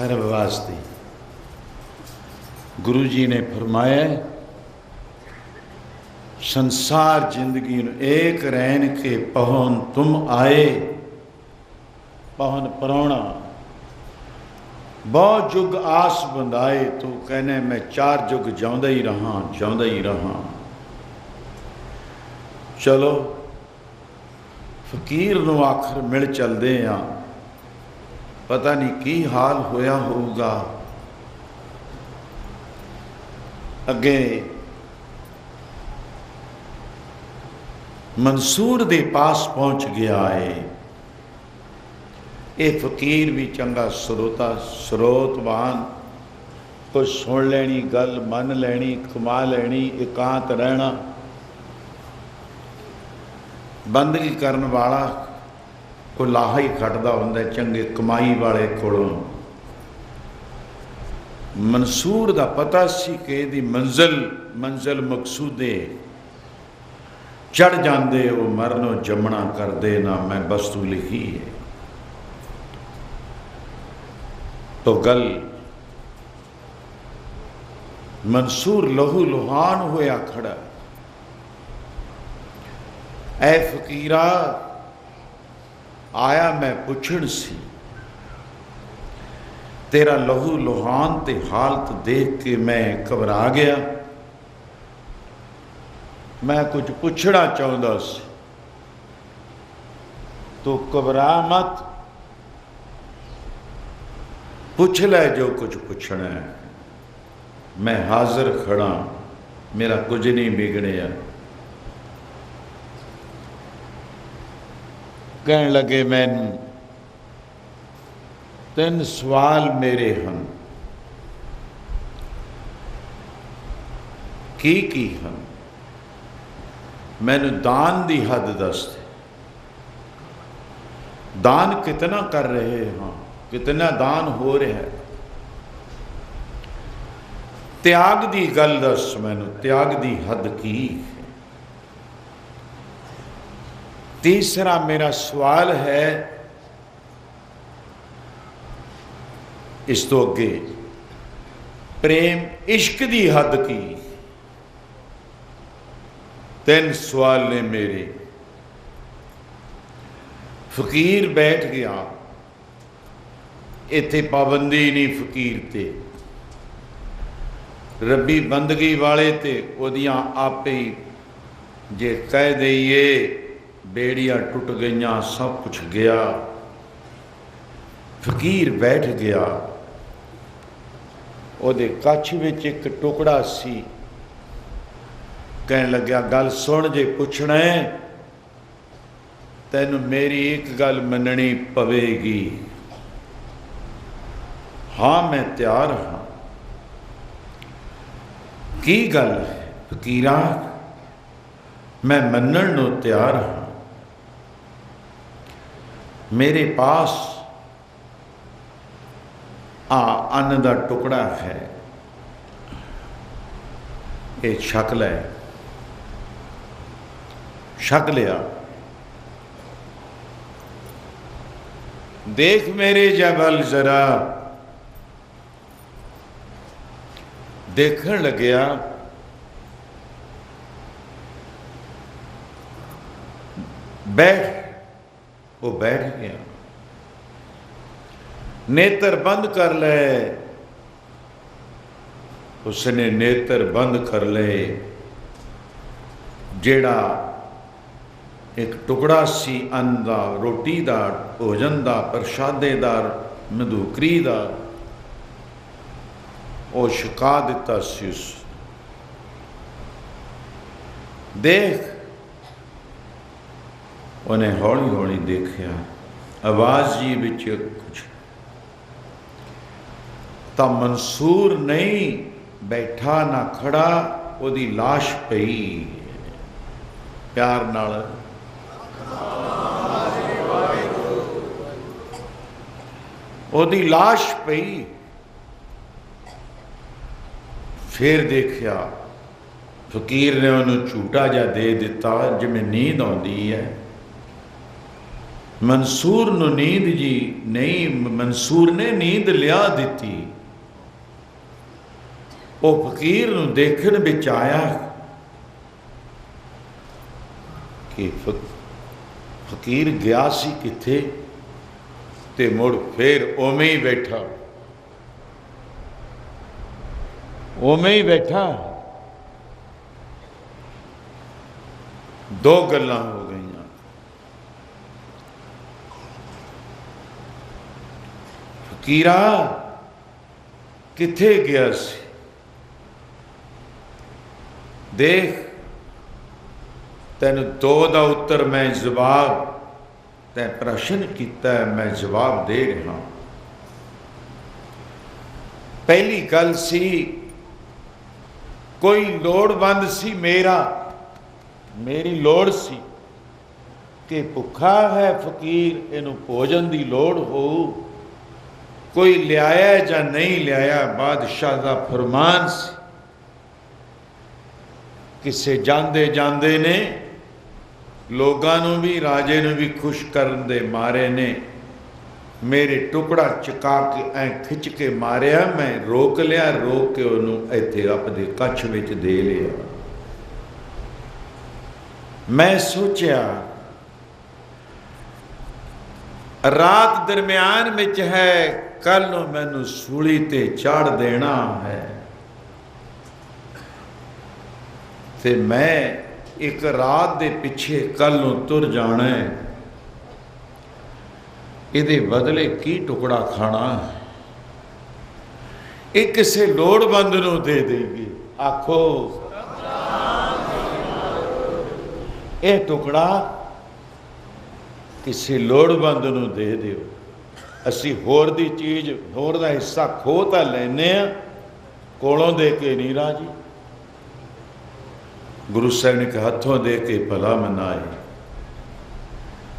Speaker 2: सर्व वास्ते। गुरु जी ने फरमाया संसार जिंदगी एक रैन के पहुन तुम आए, पहुन परौना बहुत जुग आस बंधाए, तू कहने मैं 4 जुग जाऊंदा ही रहा। चलो फकीर नूं आखिर मिल चलदे आ, पता नहीं की हाल होया होगा। अगे मंसूर दे पास पहुंच गया है। ये फकीर भी चंगा स्रोतवान, कुछ सुन लेनी गल मन लैनी कमा लैनी, एकांत रहना, बंदगी करन वाला कोई लाहा ही खटदा हुंदा चंगे कमाई वाले कोलों। मंसूर दा पता सी कि इहदी मंजिल मकसूदे चढ़ जाते वो मरनों जमना करदे ना, मैं वस्तु लिखी है। तो गल मंसूर लहू लुहान होया खड़ा। ऐ फकीरा आया मैं पुछण सी, तेरा लहू लुहान ते हालत देख के मैं घबरा गया। मैं कुछ पुछना चाहता सी, तो घबरा मत, पूछ ले जो कुछ पूछना है, मैं हाजिर खड़ा, मेरा कुछ नहीं बिगड़िया। कहने लगे मैनू 3 सवाल मेरे हैं। की हैं? मैनू दान दी हद दस दे, दान कितना कर रहे हैं, कितना दान हो रहा है। त्याग दी गल दस मैनू, त्याग दी हद की। तीसरा मेरा सवाल है, इस तो अगे प्रेम इश्क दी हद की। 3 सवाल ने मेरे। फकीर बैठ गया, इत्थे पाबंदी नहीं फकीर ते, रब्बी बंदगी वाले ते ओदियां आपे ही जे कह दईए बेड़ियां टुट गईयां, सब कुछ गया। फकीर बैठ गया, ओदे कच्छ विच एक टुकड़ा सी। कहने लग्या गल सुन, जे पुछना है तैनू मेरी एक गल मननी पवेगी। हाँ मैं तैयार हाँ। की गल है फकीरा? मैं मनण नूं तैयार हाँ। मेरे पास अन्न दा टुकड़ा है, ये छक लै। छक लिया। देख मेरे जबल जरा, देखण लग्या बैठ। वो बैठ गया। नेत्र बंद कर ले। उसने नेत्र बंद कर ले। जेड़ा एक टुकड़ा सी अन्न दा, रोटी दा, भोजन दा, प्रशादे दा, मधुकरी दा, वो छका दिता सी। उस देख, उन्हें हौली हौली देखिया, आवाज जी विच कुछ ता मंसूर नहीं बैठा ना खड़ा, ओदी लाश पई। प्यार नाल ओदी लाश पई। फिर देखिया फकीर ने उन्होंने झूठा जा दे दिता, जिमें नींद आती है। मंसूर नूं नींद जी नहीं, मंसूर ने नींद लिया दी। वो फकीर नूं देखण विच आया कि फकीर गया सी किथे, ते मुड़ फिर उवें ही बैठा, उवें ही बैठा। दो गल्लां हो गई। फकीरा किथे गया सी? देख तेन दो दा उत्तर मैं जवाब, तै प्रश्न किया मैं जवाब दे रहा। पहली गल सी, कोई लोड़वंद सी मेरा, मेरी लोड़ सी कि भुखा है फकीर, इनू भोजन की लोड़ हो, कोई लियाया या नहीं लियाया बादशाह का फरमान सी। किसे जांदे जांदे ने लोगों नूं भी, राजे नूं भी खुश करन दे मारे ने मेरे टुकड़ा चका के ऐ खिंच के मारिया। मैं रोक लिया, रोक के उन्होंने इत्थे अपने कच्छ विच दे लिया। मैं सोचा रात दरम्यान विच है, कल नूं मैनू सूली ते चाड़ देना है, ते मैं एक रात दे पिछे कल नूं तुर जाना है। इहदे बदले की टुकड़ा खाना है? ये किसी लोड़वंद नूं दे देंगे। आखो ये टुकड़ा किसी लोड़वंद नूं दे दिओ। असी होर दी चीज़, होर दा हिस्सा खो तां लैने आ, कोलों दे के नहीं राजी। गुरु साहब ने कहा हथों दे के भला मनाए,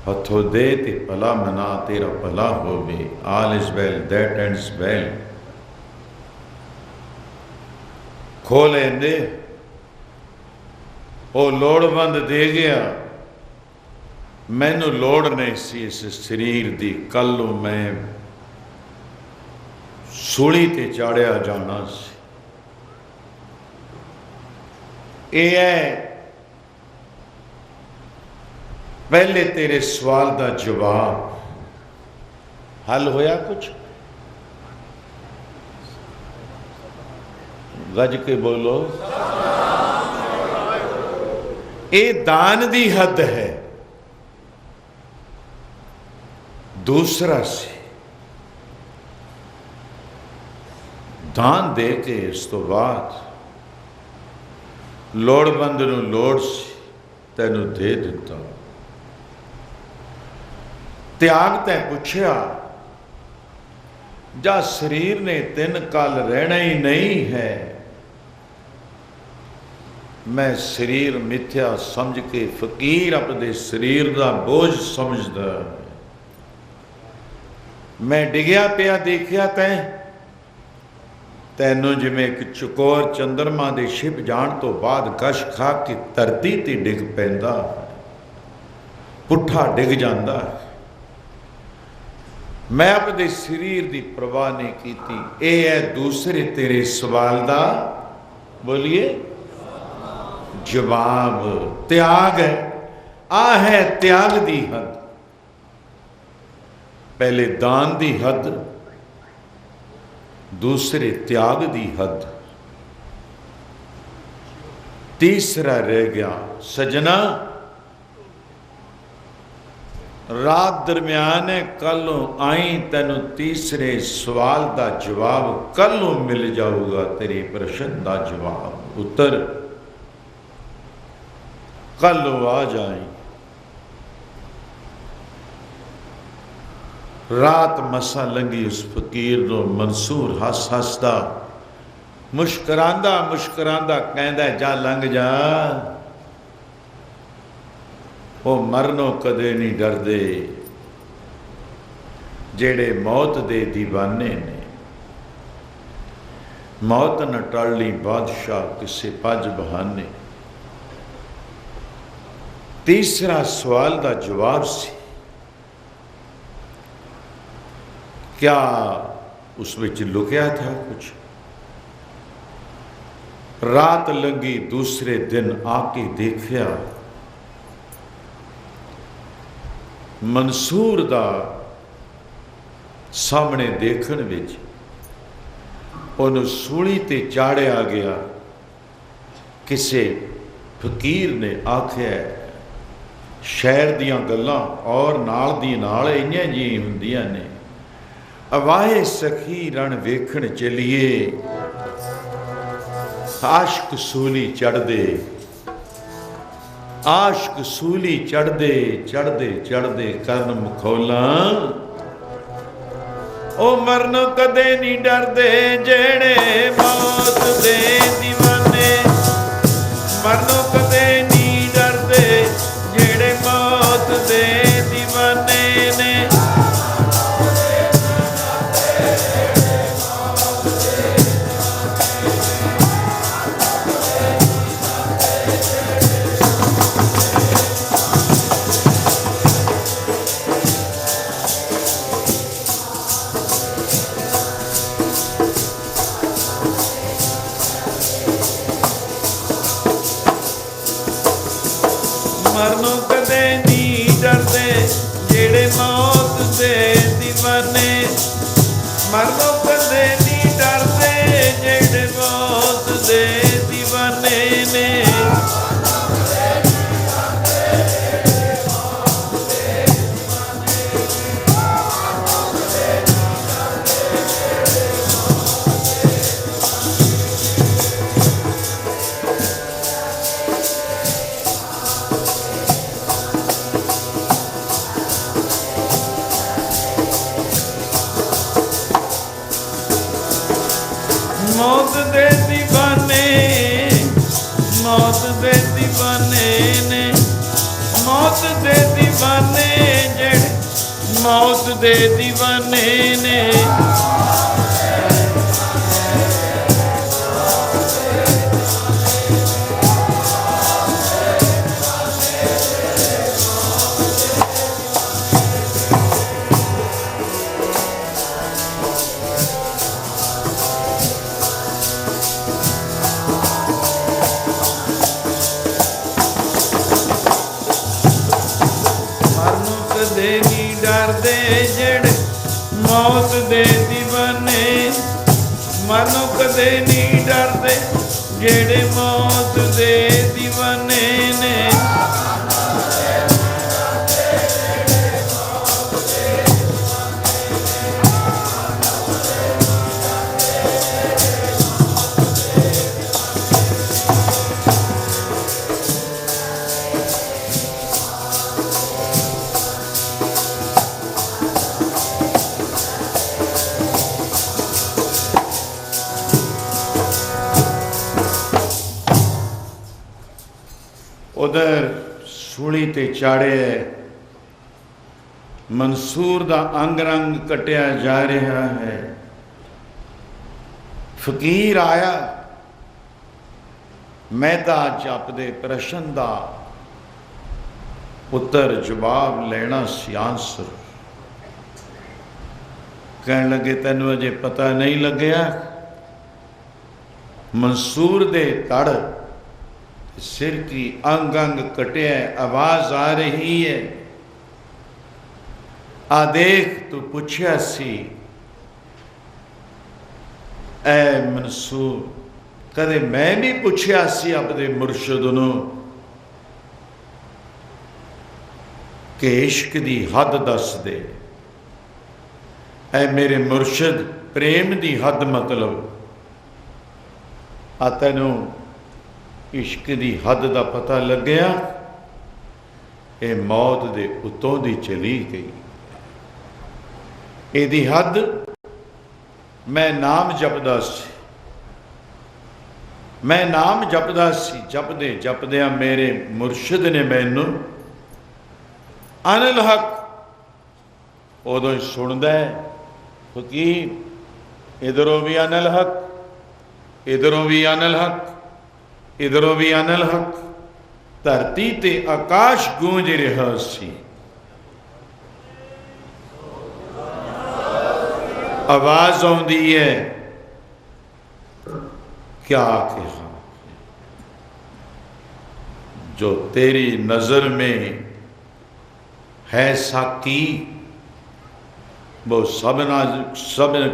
Speaker 2: हथों दे ते भला मना, तेरा भला होवे। All is well that ends well. खो लेंदे, वो लोड़वंद दे गया, मैनू लोड़ नहीं सी इस शरीर की, कल मैं सूली ते चाड़िया जाना सी। ये है पहले तेरे सवाल का जवाब। हल होया कुछ? गज के बोलो। ये दान दी हद है। दूसरा से दान दे के इस तो बाद लोड़वंद नूं लोड़ सी, तैनू दे दिता। त्याग तैं पुछया, जा शरीर ने 3 कल रहना ही नहीं है, मैं शरीर मिथ्या समझ के फकीर अपने शरीर का बोझ समझदा, मैं डिग्या पिया देखिया तैनू जिमें एक चकोर चंद्रमा के छिप जाण तो बाद कश खा के धरती ते डिग पैंदा, पुट्ठा डिग जांदा। मैं अपने शरीर की परवाह नहीं की। यह है दूसरे तेरे सवाल का, बोलिए, जवाब। त्याग है, आ है त्याग दी हद। पहले दान दी हद, दूसरे त्याग दी हद, तीसरा रह गया सजना रात दरम्यान है, कलों आई तेनू तीसरे सवाल का जवाब कलों मिल जाऊगा। तेरे प्रश्न का जवाब उत्तर कलों आ जाए। रात मसा लंघी उस फकीर नो मंसूर हस हसदा मुस्करांदा मुस्करांदा कहंदा जा लंघ जा, वो मरनों कदे नहीं डरदे जेड़े मौत दे दीवाने ने। मौत न टलनी बादशाह किसे पज बहाने। तीसरा सवाल का जवाब सी क्या उस विच लुकिया था कुछ? रात लगी दूसरे दिन आके देखिया मंसूर दा सामने देखण विच उन्होंने सूली ते चाड़िया गया। किसे फकीर ने आख्या शहर दियां गल्लां और नाल दी नाल इन्नियां जी हुंदियां ने। अवाए सखी रण वेखण चलिए आशक सूली चढ़दे, आशक सूली चढ़दे चढ़दे चढ़दे करन मखौला। ओ मरनो कदे नहीं डरदे जेड़े मौत दे दीवाने, मरनो कदे नहीं डरदे जेड़े मौत दे दीवाने ने। मरनो कदे नहीं डरदे जेड़े मौत दे दीवाने, मरनो कदे नहीं डरदे जेड़े मौत दे दीवाने ने। मौत दे दीवाने, मौत दे दीवाने ने, मौत दे दीवाने जेड़े मौत दे दीवाने ने। मौत दे दीवाने, मरनो कदे नहीं डरदे जेड़े मौत दे दीवाने ने। उधर सूली ते चाड़े मंसूर दा अंग रंग कटिया जा रहा है। फकीर आया मैदा जपदे प्रश्न दा उत्तर जवाब लेना सियासर। कहने लगे तेनू अजे पता नहीं लग्या मंसूर दे तड़ सिर की अंग अंग कटिया आवाज आ रही है। आ देख तू पूछया सी ऐ मंसूर, कदे मैं भी पूछया सी अपने मुर्शद नूं कि इश्क दी हद दस दे। ऐ मेरे मुर्शद प्रेम दी हद मतलब आ तैनू इश्क दी हद दा पता लग्या? ये मौत दे उतों दी चली गई। एदी हद मैं नाम जपदा सी, मैं नाम जपदा सी। जपदे जपदिया मेरे मुर्शद ने मैनू अनिल हक उदों ही सुनदा है। फकीर इधरों भी अनिल हक, इधरों भी अनिल हक, इधरों भी अनिल हक। धरती ते आकाश गूंज रहा सी। आवाज आउंदी है, क्या कहा, जो तेरी नजर में है साकी वो सब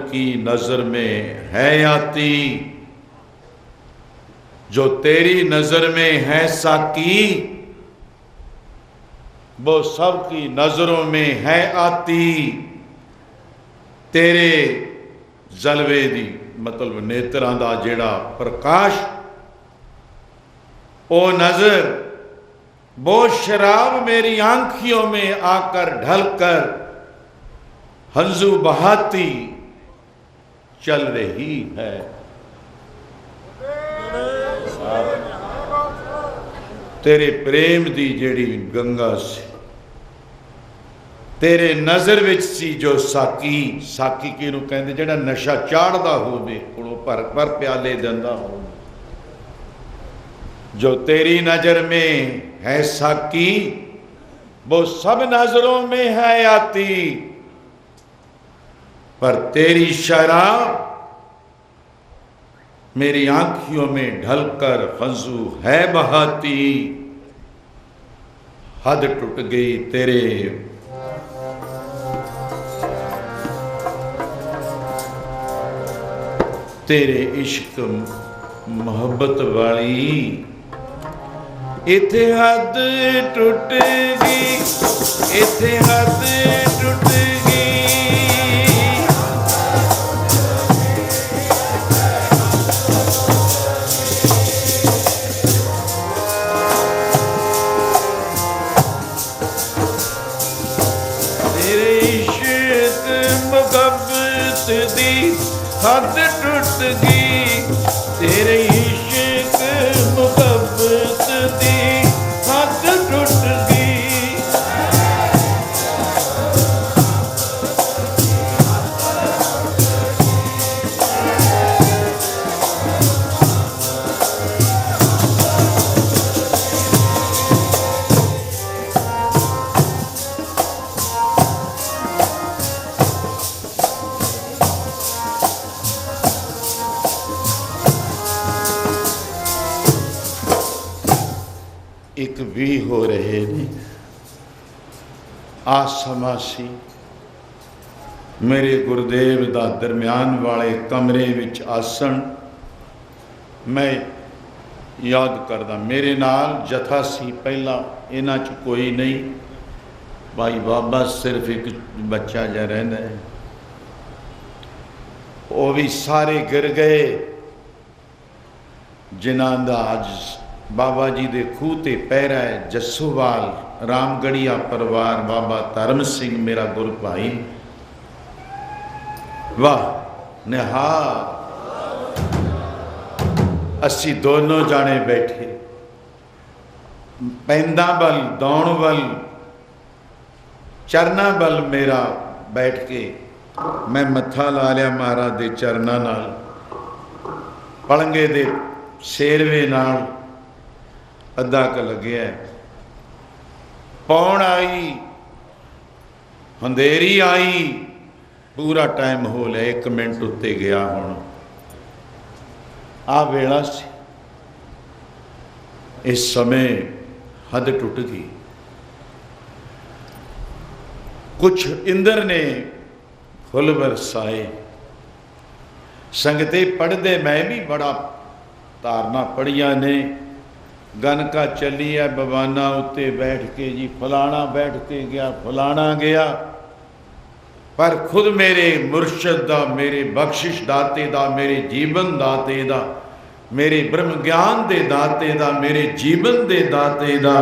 Speaker 2: की नजर में है आती। जो तेरी नजर में है साकी वो सब की नजरों में है आती। तेरे जलवे दी मतलब नेत्रां दा जेड़ा प्रकाश, ओ नजर वो शराब मेरी आंखियों में आकर ढलकर हंजू बहाती चल रही है। तेरे प्रेम दी जेड़ी गंगा सी, तेरे नजर विच सी जो साकी, साकी किहनूं कहंदे, जेड़ा नशा चाढ़दा होवे, कोलों भर भर प्याले दिंदा होवे। जो तेरी नजर में है साकी वो सब नजरों में है आती। पर तेरी शराब मेरी आंखियों में ढलकर हंजू है बहाती। हद टूट गई तेरे इश्क मोहब्बत वाली। इथे हद टूट गई, इथे हद टूट गई। तेरे इश्क मोहब्बत दी हद टूट गई। तेरे इश्क मोहब्बत दी हद टूट गई। एक भी हो रहे ने आ समा सी मेरे गुरुदेव दा दरम्यान वाले कमरे विच आसन। मैं याद करदा मेरे नाल जथा सी, पहला इन्हां च कोई नहीं, भाई बाबा सिर्फ एक बच्चा जा रहिंदा है, वो भी सारे गिर गए जिन्हां दा अज बाबा जी दे खूह ते पैरा है। जस्सूवाल रामगढ़िया परिवार, बाबा धर्म सिंह मेरा गुरु भाई, वाह निहार। असी दोनों जाने बैठे, पैंदा बल दौड़ बल चरना बल मेरा बैठ के मैं मत्था ला लिया महाराज दे चरना नाल, पलंगे दे शेरवे नाल अद्धा क लग्या। पौण आई, अंधेरी आई, पूरा टाइम हो लिया, 1 मिनट उत्ते गया। हुण आ वेला सी, इस समय हद टुट गई। कुछ इंद्र ने फुल बरसाए, संगते पढ़दे, मैं भी बड़ा धारना पढ़िया ने। गनका चली है बवाना उत्ते बैठ के जी, फलाना बैठ के गया, फलाना गया, पर खुद मेरे मुर्शद दा, मेरे बख्शिश दाते दा, मेरे जीवन दाते दा, मेरे ब्रह्म ज्ञान दे दाते दा, मेरे जीवन दे दाते दा,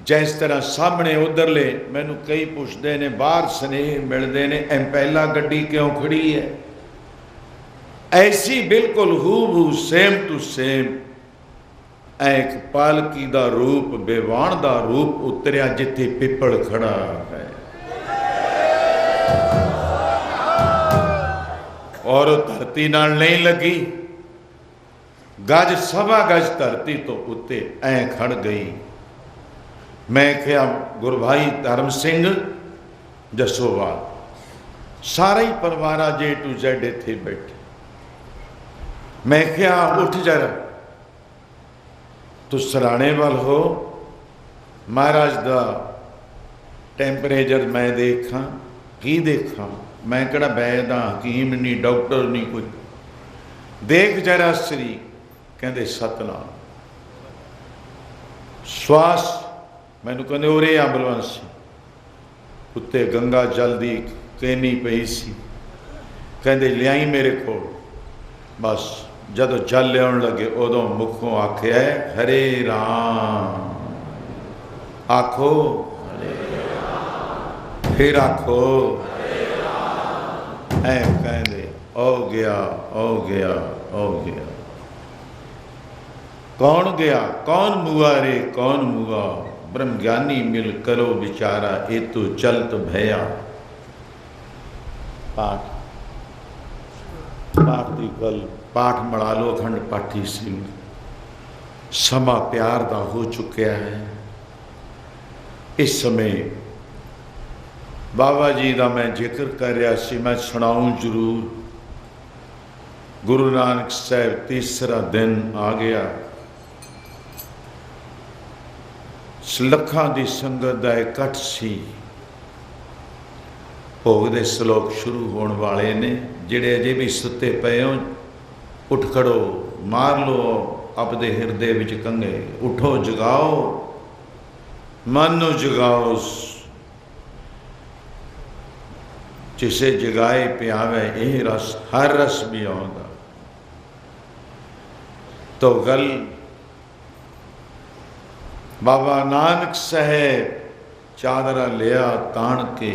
Speaker 2: जिस तरह सामने उधरले मैनू कई पुछते ने, बाहर स्नेह मिलते ने, पहला गड्डी क्यों खड़ी है, ऐसी बिल्कुल हूबहू सेम टू सेम एक पालकी दा रूप, बेवान दा रूप उतरिया जिथे पिपल खड़ा है। और धरती नाल नहीं लगी, गज सवा गज धरती तो उत्ते ऐ खड़ गई। मैं क्या गुरु भाई धर्म सिंह जसोवाल, सारा ही परिवार A to Z इत्थे बैठे। मैं क्या उठ जरा, तू सराणे वाल हो, महाराज दा टेंपरेचर मैं देखा, की देखा, मैं कड़ा वैद हाँ, हकीम नहीं, डॉक्टर नहीं, कुछ देख जरा श्री। कहते सतनाम। श्वास मैनू कहते उरे आ बलवंत उत्ते गंगा जल दी केनी पई सी, कहते लियाई मेरे को। बस जदों जल लियाउण लगे उदों मुखों आख्या हरे राम, आखो फिर आखो, ऐ कहते ओ गया ओ गया ओ गया। कौन गया कौन मुआ रे कौन मुआ, ब्रह्म ज्ञानी मिल करो विचारा, ए तो चलत भया। पाठ पाठ की गल, पाठ मड़ा लो अखंड पाठी सिंह। समा प्यार दा हो चुकिया है। इस समय बाबा जी का मैं जिक्र कर रहा सी, मैं सुनाऊं जरूर। गुरु नानक साहब तीसरा दिन आ गया। लखां दी संगत का इकट्ठ सी। भोग दे श्लोक शुरू होने वाले ने। जिहड़े अजे भी सुते पे हो उठ खड़ो, मार लो अपने हिरदे विच कंघे, उठो जगाओ मन नूं जगाओ। जिसे जगाए पियावे यह रस, हर रस भी आउंदा। तो गल बाबा नानक साहेब चादरा लिया तान के,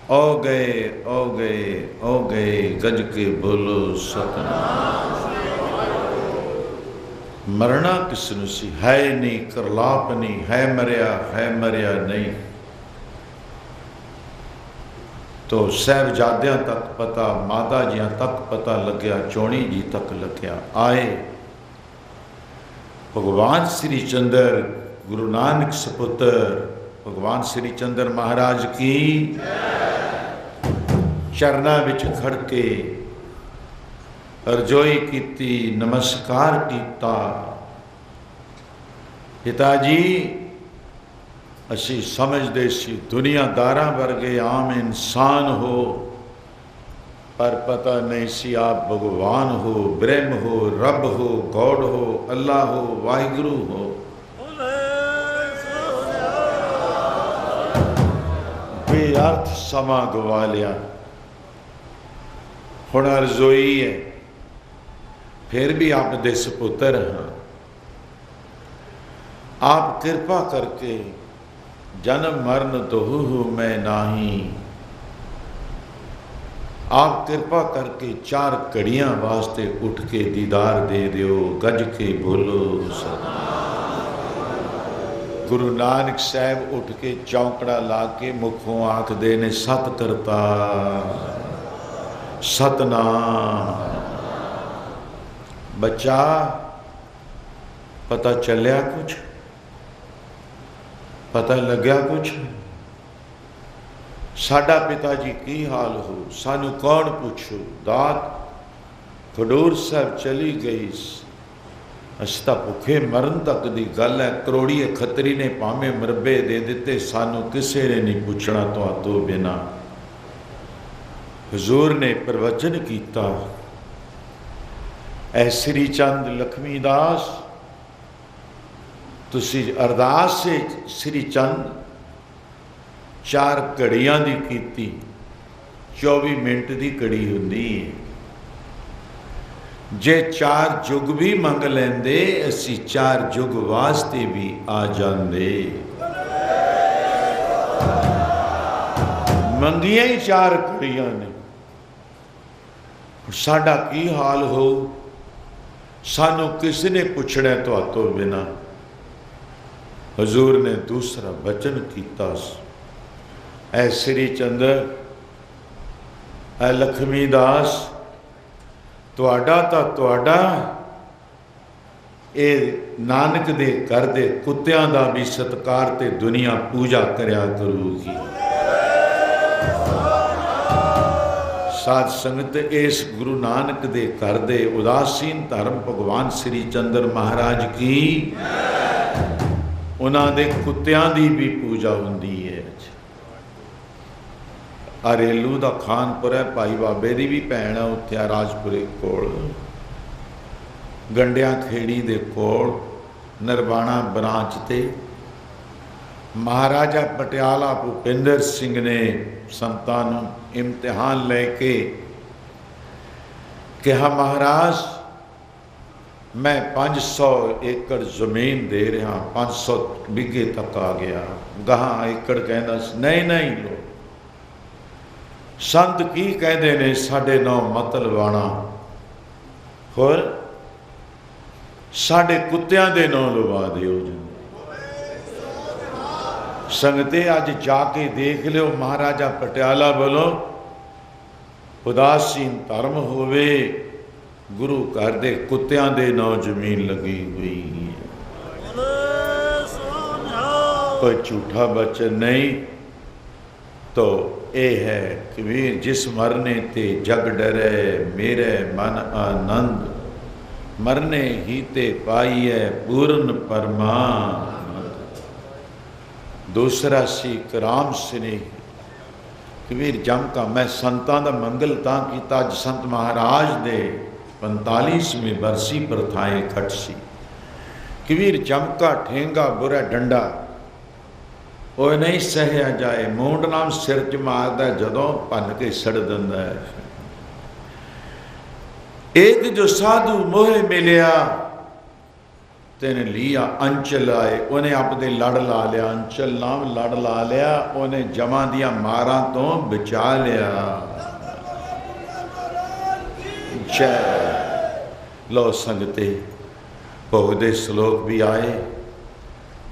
Speaker 2: ओ गए ओ गए ओ गए, गज के बोलो सतनाम। मरना किसनू सी, है नहीं करलाप नहीं, है मरिया नहीं। तो साहबजादियां तक पता, माता जियां तक पता लग्या, चौणी जी तक लग्या। आए भगवान श्री चंद्र गुरु नानक सपुत्र भगवान श्री चंद्र महाराज की चरना विच खड़ के अरजोई कीती, नमस्कार कीता। पिता जी असी समझते सी दुनियादारां वर्गे आम इंसान हो, पर पता नहीं सी आप भगवान हो, ब्रह्म हो, रब हो, गॉड हो, अल्लाह हो, वाहिगुरु हो। बेअर्थ समा गवा लिया। हुण रजोई है, फिर भी आप दे सपुत्र हाँ। आप कृपा करके जन्म मरण दोहू मैं नाही, आप कृपा करके 4 घड़ियां वास्ते उठ के दीदार दे दियो, गज के बोलो सतनाम। गुरु नानक साहब उठ के चौंकड़ा ला के मुखों आखदे ने सत करता सतनाम। बच्चा पता चलिया कुछ, पता लग्या कुछ? साडा पिता जी की हाल हो, सानू कौन पूछो? दात खडूर साहब चली गई, अस तां भुखे मरन तक दी गल है। करोड़ीए खतरी ने भावें मरबे दे दिते, सानू किसे ने नहीं पूछना तो बिना। हजूर ने प्रवचन किया, ऐ श्री चंद लक्ष्मी दास तुसी अरदास से श्री चंद 4 घड़ियां दी कीती, 24 मिनट की घड़ी हुंदी है। जे 4 जुग भी मंग लेंदे, असी 4 जुग वास्ते भी आ जांदे। मंगियां ही 4 घड़ियां ने। साडा की हाल हो, सानू किसी ने पूछना तो बिना। हजूर ने दूसरा वचन किया, ऐ श्री चंद्र ऐ लक्ष्मी दास, तुहाडा तां तुहाडा, ये नानक दे घर दे कुत्तियां दा भी सत्कार ते दुनिया पूजा करया करूगी। साध संगत इस गुरु नानक दे घर दे उदासीन धर्म भगवान श्री चंद्र महाराज की उन्होंने कुत्तियां की भी पूजा होंदी है। अरेलू का खानपुर है, भाई बाबे की भी भैन है उत्थे राजपुरे कोल, गंडिया खेड़ी दे कोल नरवाणा ब्रांच ते महाराजा पटियाला भूपिंदर सिंह ने संतां नूं इम्तिहान लेके कहा, महाराज मैं 500 एकड़ जमीन दे रहा, 500 बिघे तक आ गया। गहां एकड़ कहना नहीं नहीं लो, संत की कहते ने 9.5 मत लवाना, होर साढ़े कुत्तियां दे नौ लवा दिओ। संगते अज जाके देख लो, महाराजा पटियाला वालों उदासीन धर्म होवे, गुरु घर दे कुत्तियां दे नौ जमीन लगी हुई है। कोई झूठा वचन नहीं। तो ये है कबीर, जिस मरने ते जग डरे मेरे मन आनंद, मरने ही ते पाइए पूर्ण परमानंद। दूसरा सी कराम स्नेह कबीर जम का, मैं संतां दा मंगल तां कीता, अज संत महाराज दे 45वीं बरसी प्रथाएं खट सी। कबीर चमका ठेंगा बुरा डंडा वो नहीं सहया जाए, मूंड नाम सिर च मारदा जदों भन के सड़ दिंदा है। एक जो साधु मोहे मिलिया तेने लिया अंचल आए, उन्हें अपने लड़ ला लिया, अंचल नाम लड़ ला लिया, उन्हें जमा दिया मारा तो बचा लिया। जय लो संगते, भोग दे श्लोक भी आए।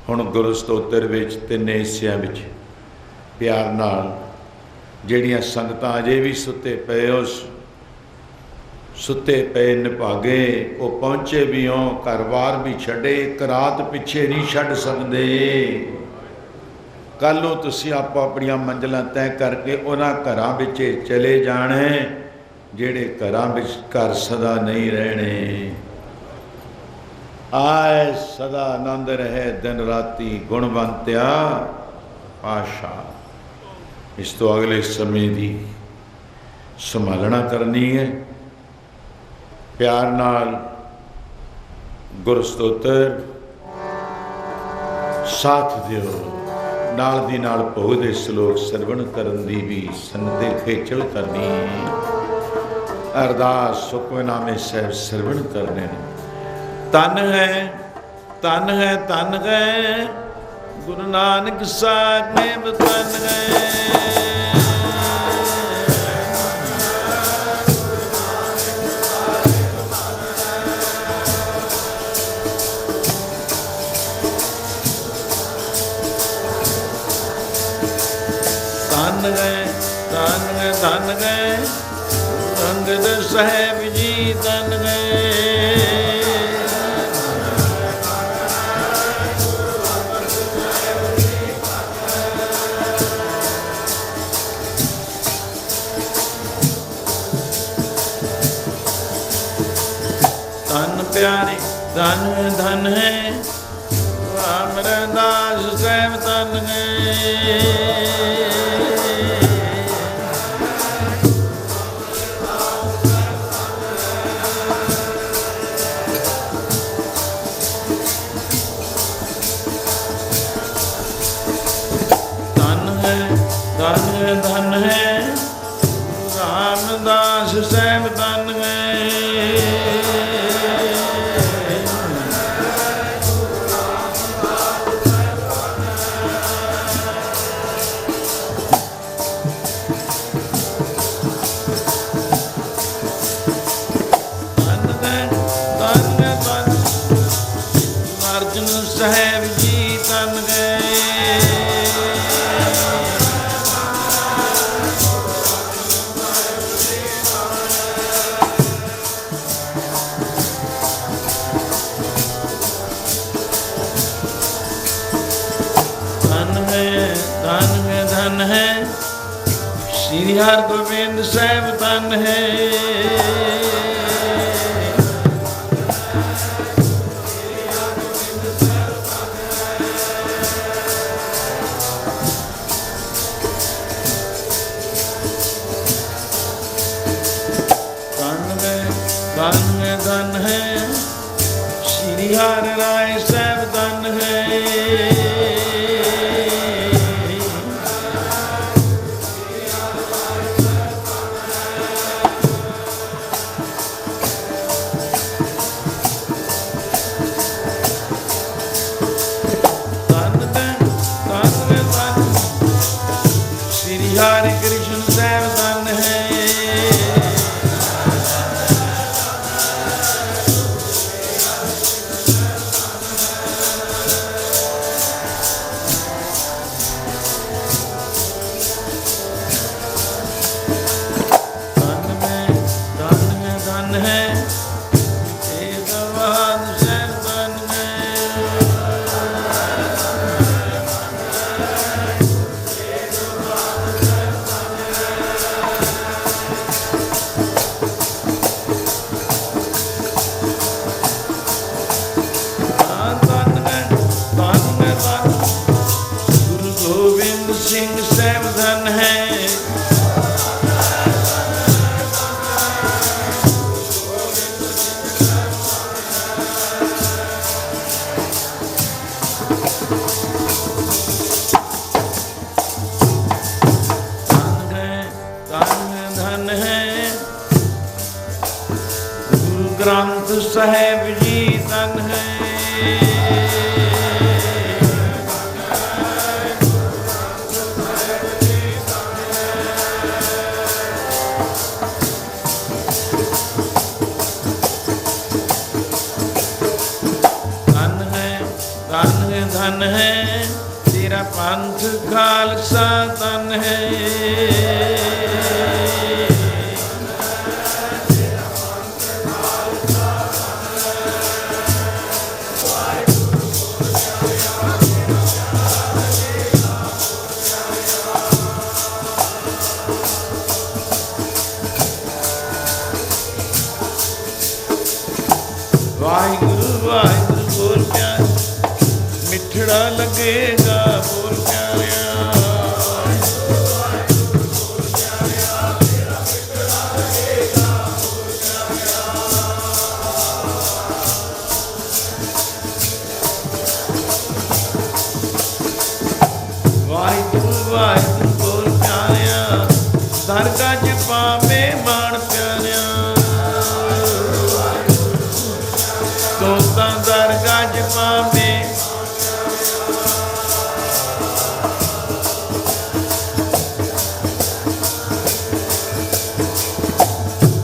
Speaker 2: हुण गुरु स्तोत्र विच 3 हिस्सियां विच प्यार नाल जिहड़ियां संगतां अजे भी सुते पे हो, सुते पे निभागे, वो पहुंचे भी हो, घर बार भी छड़े, एक रात पिछे नहीं छड़ सकते। कल नूं तुसीं आपो अपनियां मंजिलां तय करके उन्हां घरां विच चले जाणे जिहड़े घरां विच घर सदा नहीं रहने। आए सदा आनंद रहे दिन राती गुणवंत्या पाशा। इस तो अगले समय की संभालना करनी है। प्यार नाल गुर स्तोत्र साथ दिओ, नाल दी नाल भोग दे श्लोक सरवण करन दी भी संगते खेचल करनी। अरदास सुखनामे साहब सरवण करने। तन है तन है तन है गुरु नानक साहब ने तन है। धन गए अंगद साहेब जी धन गए। धन प्यारे धन धन है अमरदास साहेब धन गए। धन है रामदास साहब धन गए। अर्जुन साहब जी धन गए। श्री हरगोबिंद साहिब तन है। धन है श्री हर राय साहिब धन है। श्री हरि कृष्ण साहिब धन है। ग्रंथ साहिब जी तन है। धन है तेरा पंथ खालसा तन है। वाहिगुरु वाहिगुरु बोल प्यार मिठड़ा लगेगा बोल प्यारिया। वाहिगुरु वाहिगुरु बोल प्यारिया दरगाह च पावे मान प्यारिया। तो दरगाह च पावे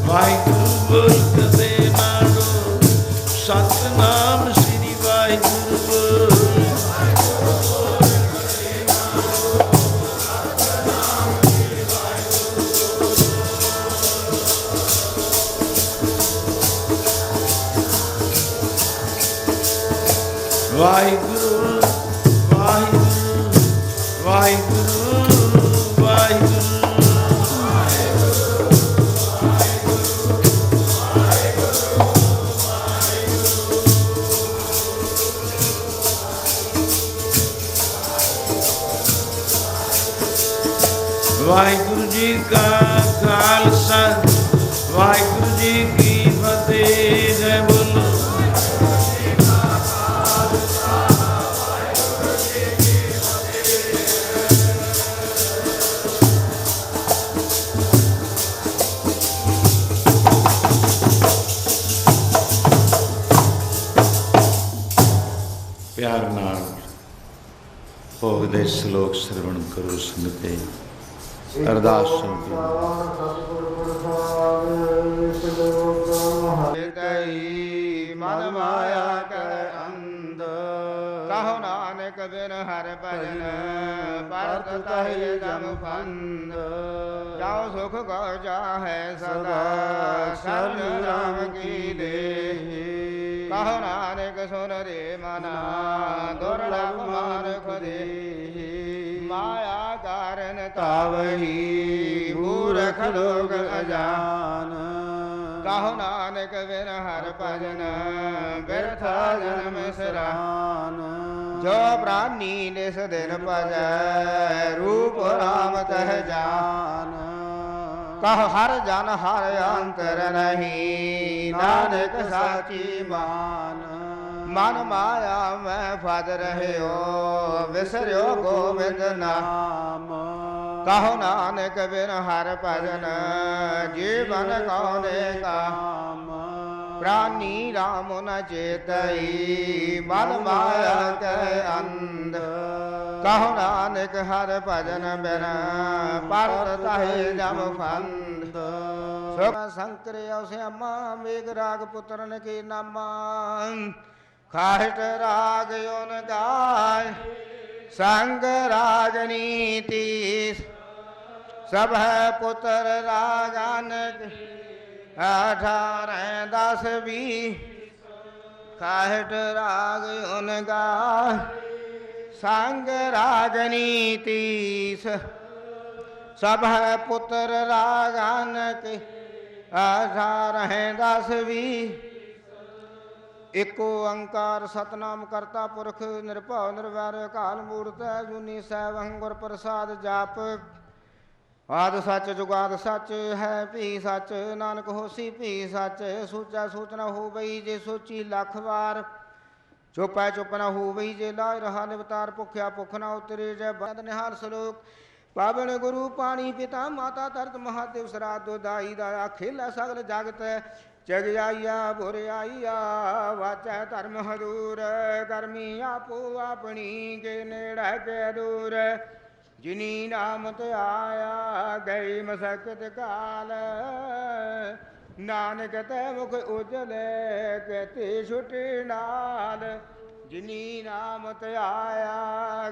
Speaker 2: वाहिगुरु बोल कदे मानो सतनाम श्री वाहिगुरु बोल। वाहिगुरु वाहिगुरु वाहिगुरु वाहिगुरु वाहिगुरु जी का खालसा वाहिगुरु जी की फतेह है बोलो। प्यार नाल भोग दे श्लोक श्रवण करो संगते। अरदास सुनते
Speaker 3: मन माया कर अंध कहो नानक बिन हर भजन परत तहि जम फंद। जाओ सुख को जाहे सदा शरण राम की देहि। कहो नानक सुन रे मना दुर्लभ मानुख देहि। माया कारण तावही मूर्ख लोग अजान। कहो नानक बिन हर भजन बिरथा जन्म सिरान। जो प्राणी निस दिन भजै रूप राम तह जान। कह हर जन हर अंतर नहीं नानक साची मान। मन माया में फद रहे हो विसर्यो गोविंद नाम। कहो नानक बिन हर भजन जीवन कौने काम। प्राणी राम न चेतई मन माया के अंध। कहो नानक हर भजन बिन परतहि जम फंद। शंकर श्यामा मेघ राग पुत्रन के नामा। खाष्ट राग योन गाय संग राग नीति। सब है पुत्र रागन 18 10 20। खाष्ट राग योन गाय संग राग नीति। सब है पुत्र रागन 18 10 20। एको ओंकार सतनाम करता पुरख निरभव निर्वैर काल मूर्त जुनी सैवं गुर प्रसाद जाप। आद सच जुगाद सच है भी सच नानक होसी भी सच। सोचा सोचना हो बई जे सोची लख बार। चुप है चुप न हो बई जे लाय रहा निवतार। भुख्या भुख न उतरे जय बंद निहाल सलोक। पावन गुरु पानी पिता माता तरत महादेव श्राद्ध दाई दाया। खेला सगल जागत जग आइया बुर आइया। वाचा धर्म हदूर कर्मी आपो अपनी के नेड़ के दूर। जिनी नाम ते आया गई मसकत काल। नानक ते मुख उजले कहते छुटे नाल। जिनी नाम ते आया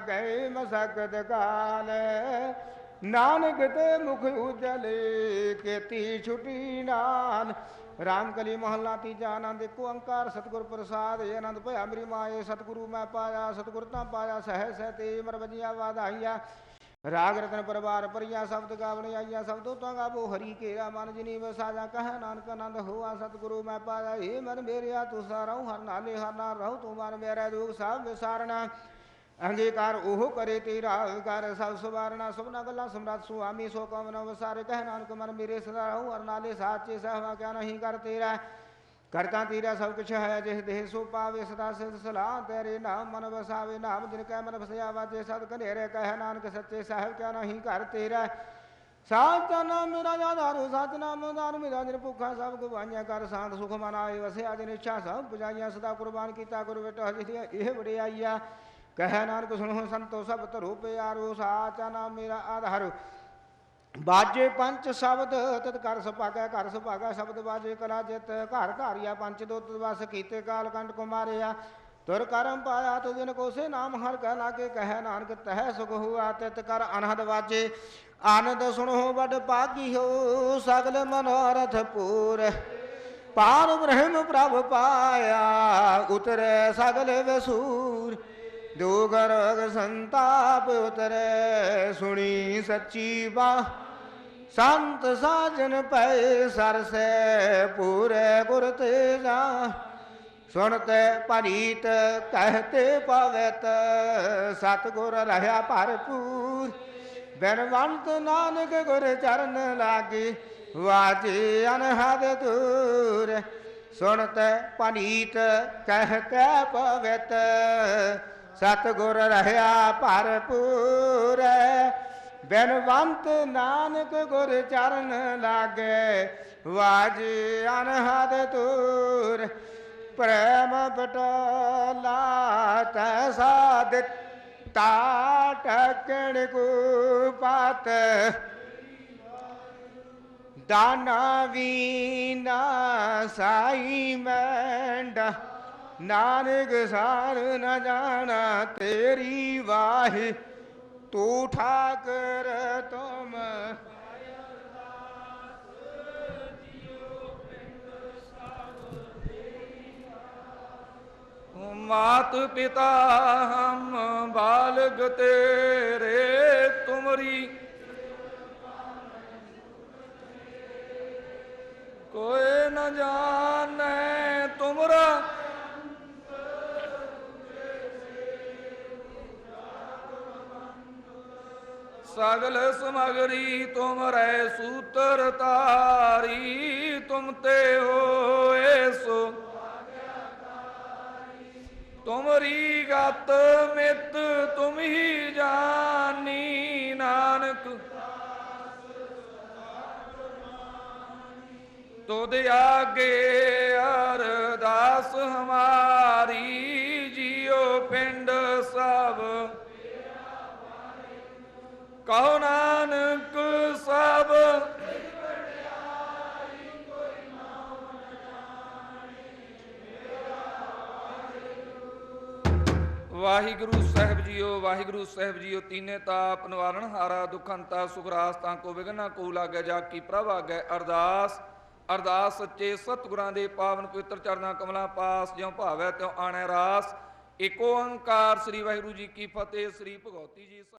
Speaker 3: गए मसकत काल। नानक ते मुख उजले कहती छुटी नाल। राम कली मोहल्ला तीजा आनंद एको ओंकार सतगुर प्रसाद। आनंद भया मेरी माए सतगुरु मैं पाया सतगुर ता पाया सह सहते मर बजिया वाधाइया। राग रतन परवार परिया शब्द गावण आइया। शब्दों तो गावो हरि केरा मन जिनी साजा कह नानक आनंद हुआ सतगुरु मैं पाया। हे मन मेरिया तू सारा हर नाले हर नाल रहु तू मन मेरा दुख सब विसारना। अंगीकार ओहो करे तेरा विकार सब सुवारना। सुबना गला सम्राट सुआमी सो कम न वसारे कह नानक मन मेरे सदा रहूं हर नाले साचे सहवा क्या नहीं कर तेरा। करता तेरा सब कुछ है जिस देह सो पावे सदा सिद्ध सलाह तेरे नाम मन बसावे। नाम जिन कै मन बसया वाजे सद कनेरे कह नानक सच्चे साहब क्या नहीं कर तेरा। साचा नाम मेरा यादारो साच नाम दान मेरा जिन भुखा सब गवाइया कर शांत सुख मनाए वसे आज इच्छा सब बुझाइया। सदा कुर्बान किया गुरु बेटा हजरिया यह बड़े आइया। कह नानक सुनो संतो सब तरो प्यारो। साचा नाम मेरा आधार बाजे पंच शब्द तत कर सपागा कर सपागा। शब्द बाजे कला जित घर धारिया। पंच दुत वस कीते काल कंठ को मारिया। तुर करम पाया तो दिन को से नाम हर कह लागे। कह नानक तह सुख हुआ तित कर अनहद बाजे। आनंद सुनो बड़ पागी हो सगल मनोरथ पूर। पार ब्रह्म प्रभ पाया उतरे सगल वसूर। दुगरग संताप उतरे सुनी सच्ची बात। संत साजन पै सर से पूरे गुर तेजा। सुनते परीत कहते पवित सतगुर रहा भरपूर। बिनवंत नानक गुर चरण लागे वाजे अनहद दूर। सुनते पनीत कहते पवित सतगुर रहा भरपूर। बिनवंत नानक गुर चरण लागे वाजे अनहद दूर। प्रेम बटोला तैसा दिता टकण को पात। दाना वीना साई मैंडा। नानक सार न जाना तेरी वाही। तू ठाकर तुम
Speaker 4: मात पिता हम बालक तेरे तुमरी न जानै तुमरा सगल समगरी तुम रे सूत्र तारी तुम ते हो सो तुमरी गत मित तुम ही जानी नानक तुद आगे अरदास हमारी जियो पिंड सब कहो नानक सब वाहिगुरु साहिब जियो वाहिगुरु साहिब जियो तीने ताप निवारण हारा दुखंता सुखरास तांको विघ्न को लागे जा की प्रभ आगे अरदास अरदास सच्चे सतगुरां दे पावन पवित्र चरना कमला पास ज्यों भावै त्यों आणे रास एको ओंकार श्री वाहिगुरु जी की फतेह। श्री भगवती जी।